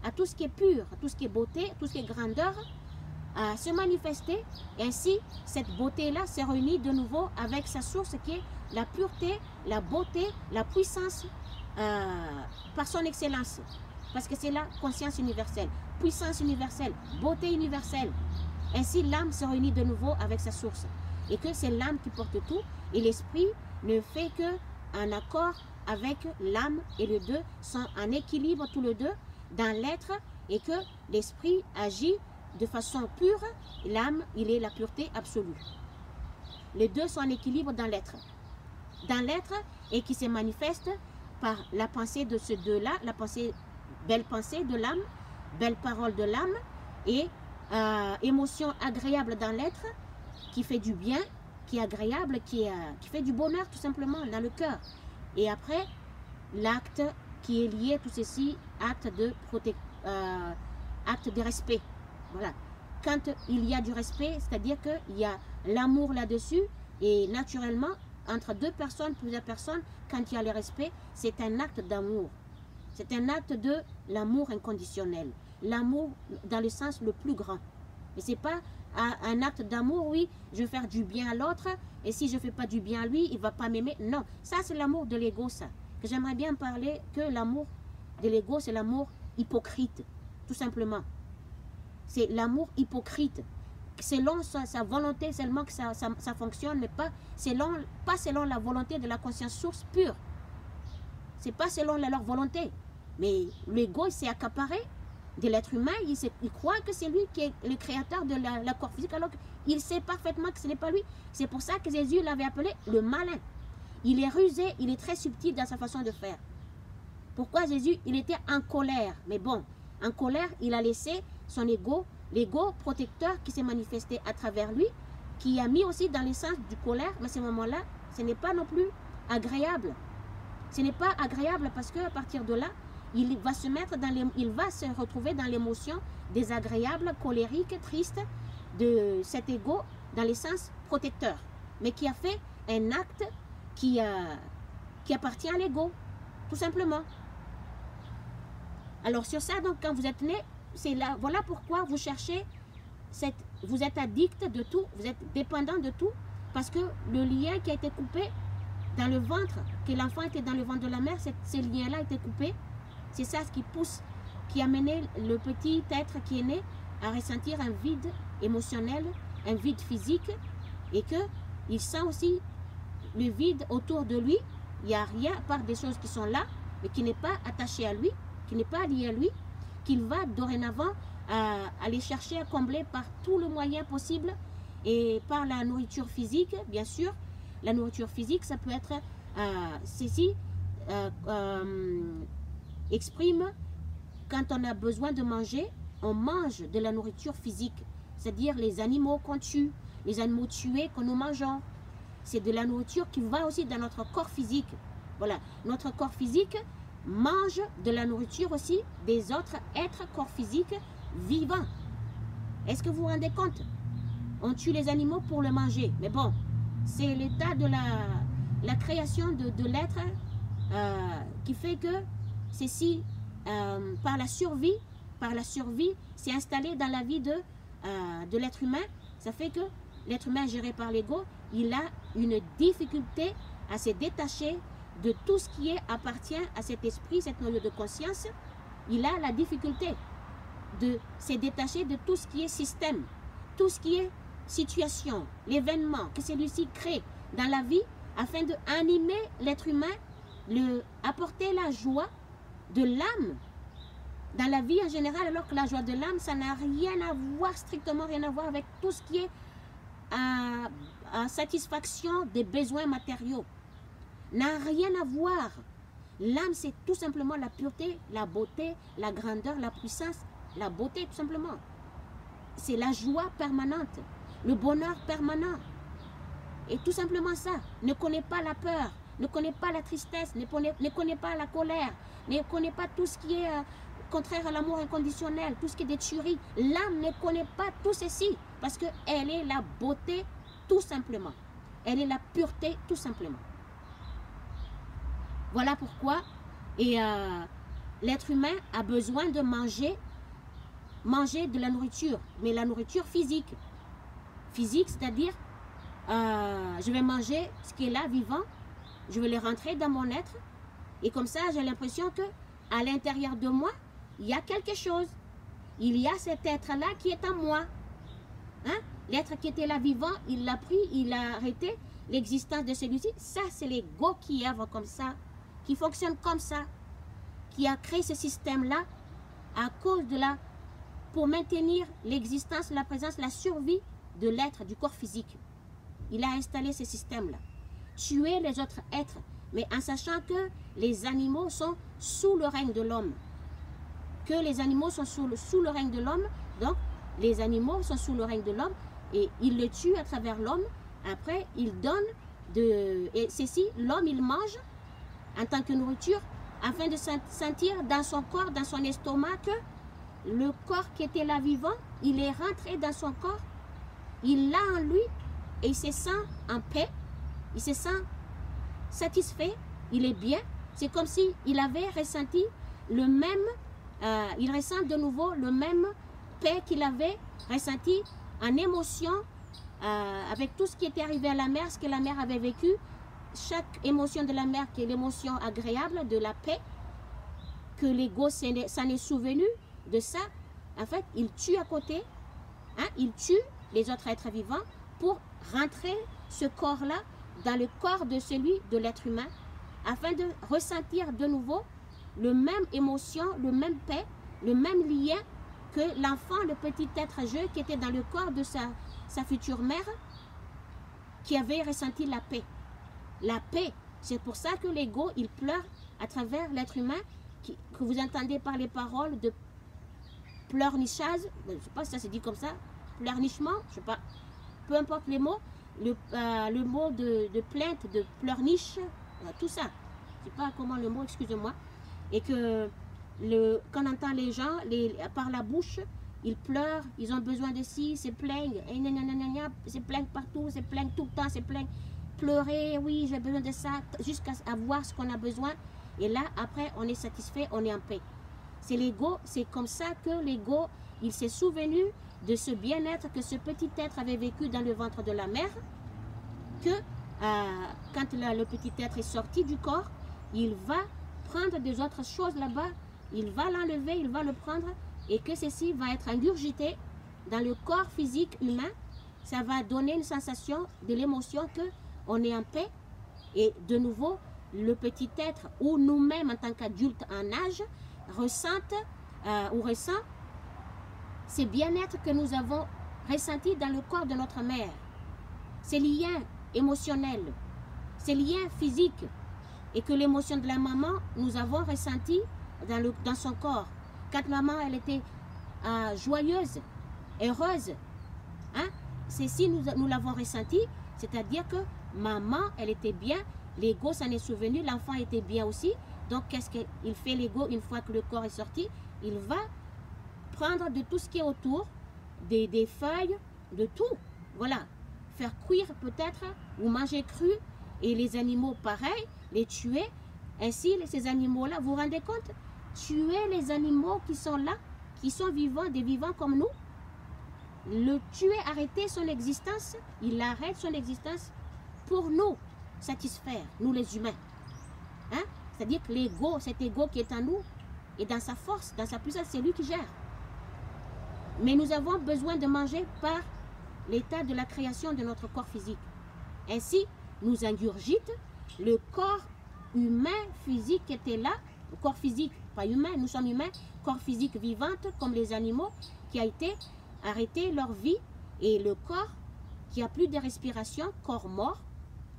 à tout ce qui est pur, à tout ce qui est beauté, tout ce qui est grandeur, à se manifester. Et ainsi, cette beauté-là se réunit de nouveau avec sa source qui est la pureté, la beauté, la puissance par son excellence. Parce que c'est la conscience universelle, puissance universelle, beauté universelle. Ainsi, l'âme se réunit de nouveau avec sa source. Et que c'est l'âme qui porte tout. Et l'esprit ne fait qu'un accord avec l'âme, et les deux sont en équilibre tous les deux dans l'être, et que l'esprit agit de façon pure, l'âme, il est la pureté absolue. Les deux sont en équilibre dans l'être. Dans l'être, et qui se manifeste par la pensée de ces deux-là, la pensée, belle pensée de l'âme, belle parole de l'âme, et émotion agréable dans l'être, qui fait du bien, qui est agréable, qui fait du bonheur tout simplement dans le cœur. Et après, l'acte qui est lié à tout ceci, acte de respect. Voilà. Quand il y a du respect, c'est-à-dire qu'il y a l'amour là-dessus, et naturellement, entre deux personnes, plusieurs personnes, quand il y a le respect, c'est un acte d'amour. C'est un acte de l'amour inconditionnel. L'amour dans le sens le plus grand. Mais ce n'est pas un acte d'amour, oui, je vais faire du bien à l'autre, et si je ne fais pas du bien à lui, il ne va pas m'aimer. Non, ça c'est l'amour de l'ego, ça. Que j'aimerais bien parler que l'amour de l'ego, c'est l'amour hypocrite, tout simplement. C'est l'amour hypocrite. Selon sa volonté seulement que ça fonctionne, mais pas selon la volonté de la conscience source pure. C'est pas selon leur volonté. Mais l'ego, il s'est accaparé de l'être humain, il croit que c'est lui qui est le créateur de la corps physique, alors qu'il sait parfaitement que ce n'est pas lui. C'est pour ça que Jésus l'avait appelé le malin. Il est rusé, il est très subtil dans sa façon de faire. Pourquoi Jésus, il était en colère? Mais bon, en colère, il a laissé son ego, l'ego protecteur qui s'est manifesté à travers lui, qui a mis aussi dans l'essence du colère, mais à ce moment-là, ce n'est pas non plus agréable. Ce n'est pas agréable parce qu'à partir de là, il va se retrouver dans l'émotion désagréable, colérique, triste de cet ego dans l'essence protecteur, mais qui a fait un acte qui appartient à l'ego, tout simplement. Alors sur ça, donc quand vous êtes né, c'est là, voilà pourquoi vous cherchez, vous êtes addict de tout, vous êtes dépendant de tout, parce que le lien qui a été coupé dans le ventre, que l'enfant était dans le ventre de la mère, ce lien-là a été coupé. C'est ça ce qui pousse, qui a mené le petit être qui est né à ressentir un vide émotionnel, un vide physique, et qu'il sent aussi le vide autour de lui. Il n'y a rien à part des choses qui sont là, mais qui n'est pas attaché à lui, qui n'est pas lié à lui, qu'il va dorénavant aller chercher à combler par tout le moyen possible, et par la nourriture physique, bien sûr. La nourriture physique, ça peut être ceci, exprime quand on a besoin de manger, on mange de la nourriture physique, c'est-à-dire les animaux qu'on tue, les animaux tués que nous mangeons. C'est de la nourriture qui va aussi dans notre corps physique. Voilà, notre corps physique mange de la nourriture aussi des autres êtres corps physiques vivants. Est-ce que vous vous rendez compte? On tue les animaux pour le manger, mais bon, c'est l'état de la création de l'être qui fait que ceci, par la survie, c'est installé dans la vie de l'être humain. Ça fait que l'être humain géré par l'ego, il a une difficulté à se détacher de tout ce qui appartient à cet esprit, cet noyau de conscience, il a la difficulté de se détacher de tout ce qui est système, tout ce qui est situation, l'événement que celui-ci crée dans la vie afin d'animer l'être humain, apporter la joie de l'âme dans la vie en général, alors que la joie de l'âme, ça n'a rien à voir, strictement rien à voir avec tout ce qui est en satisfaction des besoins matériaux. N'a rien à voir. L'âme, c'est tout simplement la pureté, la beauté, la grandeur, la puissance, la beauté tout simplement. C'est la joie permanente, le bonheur permanent. Et tout simplement ça. Ne connaît pas la peur, ne connaît pas la tristesse, ne connaît pas la colère, ne connaît pas tout ce qui est contraire à l'amour inconditionnel, tout ce qui est des tueries. L'âme ne connaît pas tout ceci parce qu'elle est la beauté tout simplement. Elle est la pureté tout simplement. Voilà pourquoi l'être humain a besoin de manger de la nourriture, mais la nourriture physique. Physique, c'est-à-dire, je vais manger ce qui est là, vivant, je vais le rentrer dans mon être, et comme ça, j'ai l'impression que à l'intérieur de moi, il y a quelque chose. Il y a cet être-là qui est en moi. Hein? L'être qui était là vivant, il l'a pris, il a arrêté l'existence de celui-ci. Ça, c'est l'ego qui œuvre comme ça, qui fonctionne comme ça, qui a créé ce système-là à cause de pour maintenir l'existence, la présence, la survie de l'être, du corps physique. Il a installé ce système-là. Tuer les autres êtres, mais en sachant que les animaux sont sous le règne de l'homme. Que les animaux sont sous le règne de l'homme, donc les animaux sont sous le règne de l'homme et il le tue à travers l'homme. Après, il donne et ceci, l'homme, il mange en tant que nourriture afin de sentir dans son corps, dans son estomac, que le corps qui était là vivant, il est rentré dans son corps, il l'a en lui et il se sent en paix, il se sent satisfait, il est bien. C'est comme si il avait ressenti le même, il ressent de nouveau le même paix qu'il avait ressenti en émotion avec tout ce qui était arrivé à la mère, ce que la mère avait vécu. Chaque émotion de la mère qui est l'émotion agréable de la paix, que l'ego s'en est souvenu de ça. En fait, il tue à côté, hein, il tue les autres êtres vivants pour rentrer ce corps-là dans le corps de celui de l'être humain, afin de ressentir de nouveau le même émotion, le même paix, le même lien que l'enfant, le petit être jeu qui était dans le corps de sa future mère, qui avait ressenti la paix. La paix, c'est pour ça que l'ego, il pleure à travers l'être humain, que vous entendez par les paroles de pleurnichage, je ne sais pas si ça se dit comme ça, pleurnichement, je ne sais pas, peu importe les mots, le mot de plainte, de pleurniche, tout ça, je ne sais pas comment le mot, excusez-moi, et que quand on entend les gens, par la bouche, ils pleurent, ils ont besoin de ci, se plaignent, se plaignent partout, se plaignent tout le temps, se plaignent, pleurer, oui, j'ai besoin de ça, jusqu'à avoir ce qu'on a besoin, et là, après, on est satisfait, on est en paix. C'est l'ego, c'est comme ça que l'ego, il s'est souvenu de ce bien-être que ce petit être avait vécu dans le ventre de la mère, que quand le petit être est sorti du corps, il va prendre des autres choses là-bas, il va l'enlever, il va le prendre, et que ceci va être ingurgité dans le corps physique humain. Ça va donner une sensation de l'émotion que on est en paix, et de nouveau, le petit être ou nous-mêmes en tant qu'adultes en âge ressentent ou ressent ces bien-être que nous avons ressentis dans le corps de notre mère, ces liens émotionnels, ces liens physiques, et que l'émotion de la maman, nous avons ressenti dans son corps. Quand maman, elle était joyeuse, heureuse, hein? Ceci, nous l'avons ressenti, c'est-à-dire que maman, elle était bien, l'ego s'en est souvenu, l'enfant était bien aussi. Donc, qu'est-ce qu'il fait l'ego une fois que le corps est sorti? Il va prendre de tout ce qui est autour, des feuilles, de tout. Voilà. Faire cuire peut-être, ou manger cru, et les animaux pareil, les tuer. Ainsi, ces animaux-là, vous vous rendez compte? Tuer les animaux qui sont là, qui sont vivants, des vivants comme nous. Le tuer, arrêter son existence, il arrête son existence pour nous satisfaire, nous les humains. Hein? C'est-à-dire que l'ego, cet ego qui est en nous, et dans sa force, dans sa puissance, c'est lui qui gère. Mais nous avons besoin de manger par l'état de la création de notre corps physique. Ainsi, nous ingurgite le corps humain, physique qui était là, le corps physique, pas humain, nous sommes humains, corps physique vivante comme les animaux, qui a été arrêté leur vie, et le corps qui a plus de respiration, corps mort,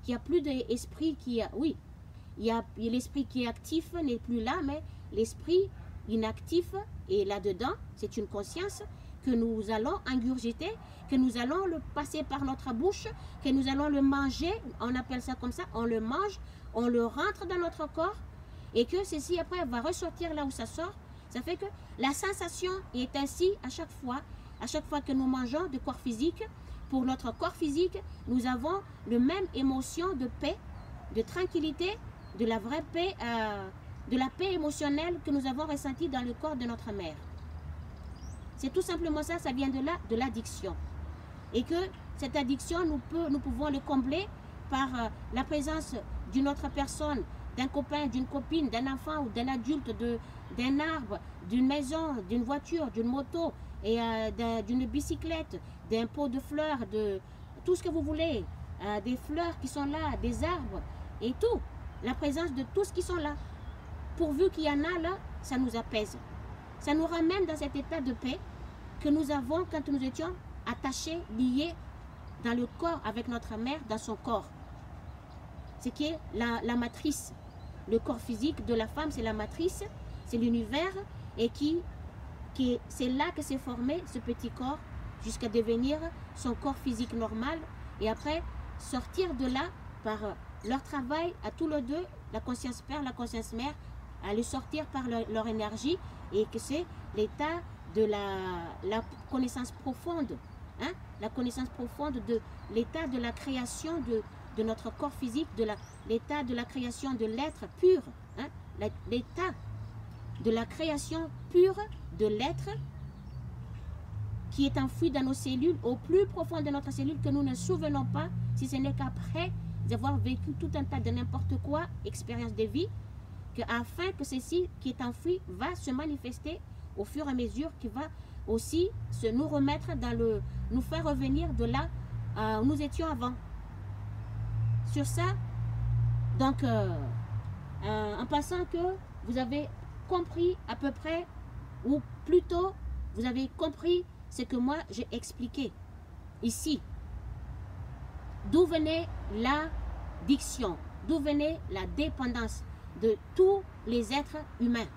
qui a plus d'esprit qui a, oui, il y a l'esprit qui est actif n'est plus là, mais l'esprit inactif est là-dedans, c'est une conscience que nous allons ingurgiter, que nous allons le passer par notre bouche, que nous allons le manger, on appelle ça comme ça, on le mange, on le rentre dans notre corps, et que ceci après va ressortir là où ça sort. Ça fait que la sensation est ainsi à chaque fois que nous mangeons de corps physique. Pour notre corps physique, nous avons le même émotion de paix, de tranquillité, de la vraie paix, de la paix émotionnelle que nous avons ressentie dans le corps de notre mère. C'est tout simplement ça, ça vient de là, de l'addiction. Et que cette addiction, nous pouvons le combler par la présence d'une autre personne, d'un copain, d'une copine, d'un enfant ou d'un adulte, d'un arbre, d'une maison, d'une voiture, d'une moto, et d'une bicyclette, d'un pot de fleurs, de tout ce que vous voulez, des fleurs qui sont là, des arbres, et tout. La présence de tous qui sont là. Pourvu qu'il y en a là, ça nous apaise. Ça nous ramène dans cet état de paix que nous avons quand nous étions attachés, liés dans le corps avec notre mère, dans son corps. Ce qui est la matrice. Le corps physique de la femme, c'est la matrice, c'est l'univers, et c'est là que s'est formé ce petit corps jusqu'à devenir son corps physique normal, et après sortir de là par leur travail à tous les deux, la conscience père, la conscience mère, à le sortir par leur énergie, et que c'est l'état de la connaissance profonde, hein? La connaissance profonde de l'état de la création de notre corps physique, de l'état de la création de l'être pur, hein? L'état de la création pure de l'être qui est enfoui dans nos cellules, au plus profond de notre cellule, que nous ne souvenons pas, si ce n'est qu'après avoir vécu tout un tas de n'importe quoi, expérience de vie, afin que ceci qui est enfoui va se manifester au fur et à mesure, qui va aussi nous remettre nous faire revenir de là où nous étions avant. Sur ça, donc, en passant que vous avez compris à peu près, ou plutôt, vous avez compris ce que moi j'ai expliqué ici. D'où venait l'addiction, d'où venait la dépendance de tous les êtres humains,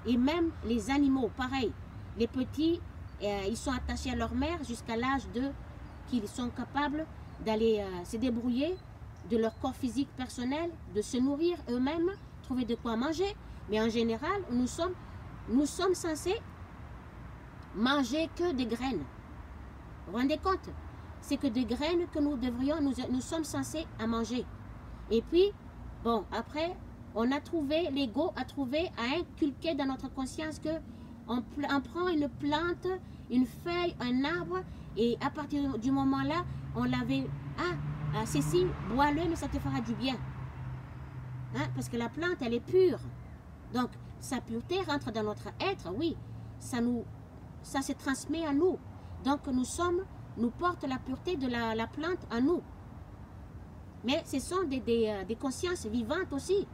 et même les animaux, pareil. Les petits, ils sont attachés à leur mère jusqu'à l'âge qu'ils sont capables d'aller se débrouiller de leur corps physique personnel, de se nourrir eux-mêmes, trouver de quoi manger. Mais en général, nous sommes censés manger que des graines. Vous vous rendez compte? C'est que des graines que nous sommes censés à manger. Et puis, bon, après, l'ego a trouvé à inculquer dans notre conscience que on prend une plante, une feuille, un arbre, et à partir du moment-là, on l'avait, ceci, bois-le, mais ça te fera du bien. Hein? Parce que la plante, elle est pure. Donc, sa pureté rentre dans notre être, oui. Ça se transmet à nous. Donc, nous porte la pureté de la plante en nous. Mais ce sont des consciences vivantes aussi,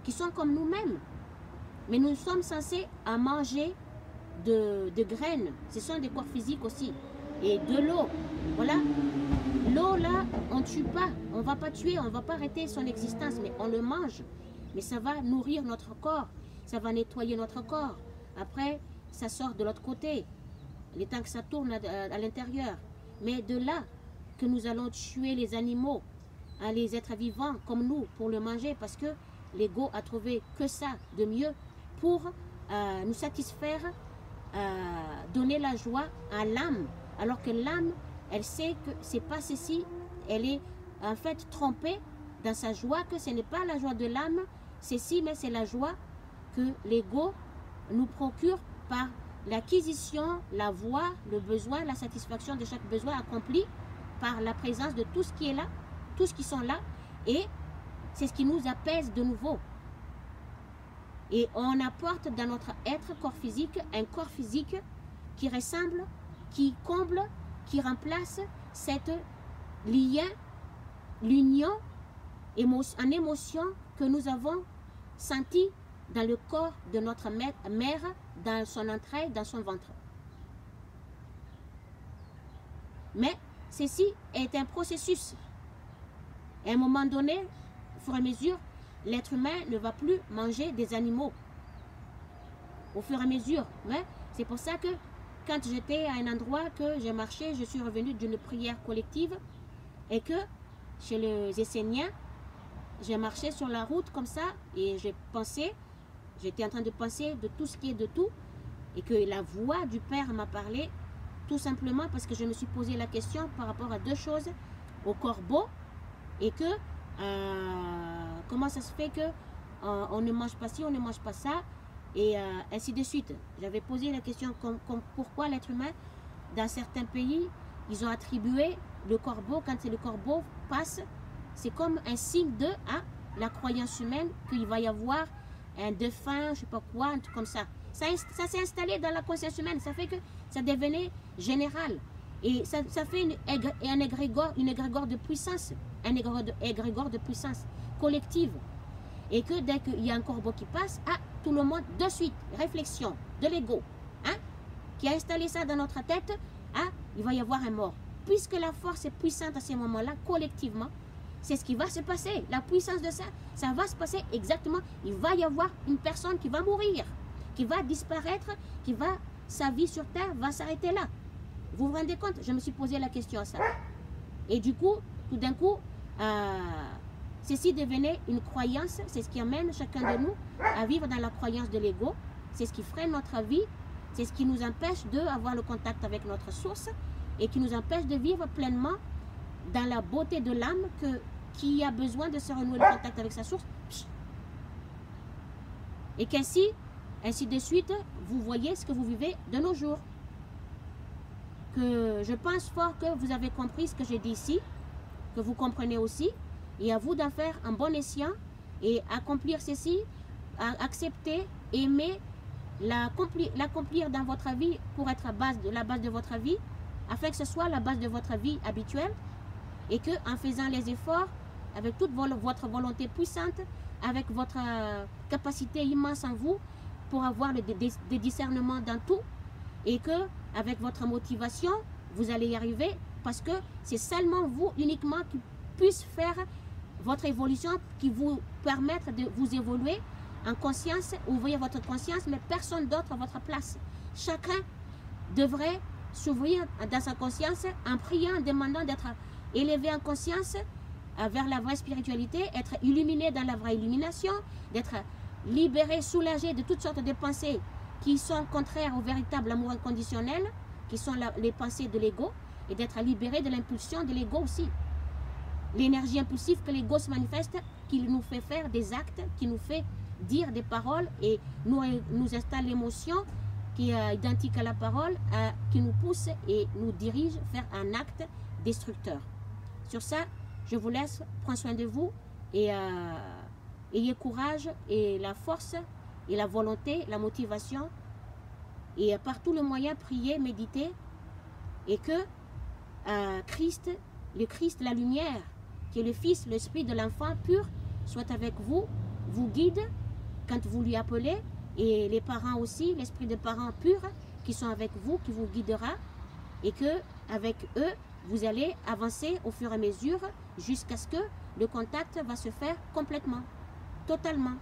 qui sont comme nous-mêmes. Mais nous sommes censés à manger de graines. Ce sont des corps physiques aussi. Et de l'eau. Voilà. L'eau, là, on ne tue pas. On ne va pas tuer, on ne va pas arrêter son existence, mais on le mange. Mais ça va nourrir notre corps. Ça va nettoyer notre corps. Après, ça sort de l'autre côté. Le temps que ça tourne à l'intérieur. Mais de là que nous allons tuer les animaux, les êtres vivants comme nous, pour le manger, parce que l'ego a trouvé que ça de mieux pour nous satisfaire, donner la joie à l'âme. Alors que l'âme, elle sait que c'est pas ceci, elle est en fait trompée dans sa joie, que ce n'est pas la joie de l'âme, ceci, mais c'est la joie que l'ego nous procure par l'acquisition, la voie, le besoin, la satisfaction de chaque besoin accompli par la présence de tout ce qui est là, tous qui sont là, et c'est ce qui nous apaise de nouveau. Et on apporte dans notre être corps physique un corps physique qui ressemble, qui comble, qui remplace cette lien, l'union en émotion que nous avons senti dans le corps de notre mère, dans son entraille, dans son ventre. Mais ceci est un processus. À un moment donné, au fur et à mesure, l'être humain ne va plus manger des animaux. Au fur et à mesure. Ouais? C'est pour ça que quand j'étais à un endroit que j'ai marché, je suis revenue d'une prière collective et que chez les Esséniens, j'ai marché sur la route comme ça et j'ai pensé, j'étais en train de penser de tout ce qui est de tout et que la voix du Père m'a parlé tout simplement parce que je me suis posé la question par rapport à deux choses, au corbeau et que comment ça se fait que on ne mange pas ci, on ne mange pas ça et ainsi de suite. J'avais posé la question comme pourquoi l'être humain, dans certains pays, ils ont attribué le corbeau, quand le corbeau passe, c'est comme un signe de la croyance humaine qu'il va y avoir un défunt, je ne sais pas quoi, un truc comme ça. Ça s'est installé dans la conscience humaine, ça fait que ça devenait général. Et ça fait un égrégore de puissance, un égrégore de puissance collective. Et que dès qu'il y a un corbeau qui passe, tout le monde, de suite, réflexion, de l'ego, qui a installé ça dans notre tête, il va y avoir un mort. Puisque la force est puissante à ces moments-là, collectivement, c'est ce qui va se passer. La puissance de ça, ça va se passer exactement. Il va y avoir une personne qui va mourir, qui va disparaître, sa vie sur Terre va s'arrêter là. Vous vous rendez compte? Je me suis posé la question à ça. Et du coup, tout d'un coup, ceci devenait une croyance. C'est ce qui amène chacun de nous à vivre dans la croyance de l'ego. C'est ce qui freine notre vie. C'est ce qui nous empêche d'avoir le contact avec notre source et qui nous empêche de vivre pleinement dans la beauté de l'âme qui a besoin de se renouer le contact avec sa source. Et qu'ainsi, ainsi de suite, vous voyez ce que vous vivez de nos jours. Que je pense fort que vous avez compris ce que j'ai dit ici, que vous comprenez aussi, et à vous d'en faire un bon escient et accomplir ceci, accepter, aimer, l'accomplir dans votre vie pour être la base de votre vie, afin que ce soit la base de votre vie habituelle, et que en faisant les efforts, avec toute votre volonté puissante, avec votre capacité immense en vous, pour avoir des discernements dans tout, et que avec votre motivation, vous allez y arriver, parce que c'est seulement vous uniquement qui puisse faire votre évolution, qui vous permettre de vous évoluer en conscience, ouvrir votre conscience, mais personne d'autre à votre place. Chacun devrait s'ouvrir dans sa conscience en priant, en demandant d'être élevé en conscience vers la vraie spiritualité, être illuminé dans la vraie illumination, d'être libéré, soulagé de toutes sortes de pensées qui sont contraires au véritable amour inconditionnel, qui sont les pensées de l'ego, et d'être libéré de l'impulsion de l'ego aussi. L'énergie impulsive que l'ego se manifeste, qui nous fait faire des actes, qui nous fait dire des paroles et nous installe l'émotion qui est identique à la parole, qui nous pousse et nous dirige vers un acte destructeur. Sur ça, je vous laisse, prends soin de vous et ayez courage et la force et la volonté, la motivation et par tous les moyens, priez, méditez et que Christ, le Christ, la lumière, qui est le Fils, l'Esprit de l'enfant pur, soit avec vous, vous guide quand vous lui appelez, et les parents aussi, l'esprit de parents purs qui sont avec vous, qui vous guidera, et que avec eux, vous allez avancer au fur et à mesure jusqu'à ce que le contact va se faire complètement, totalement.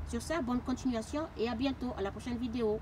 Sur ça, bonne continuation et à bientôt, à la prochaine vidéo.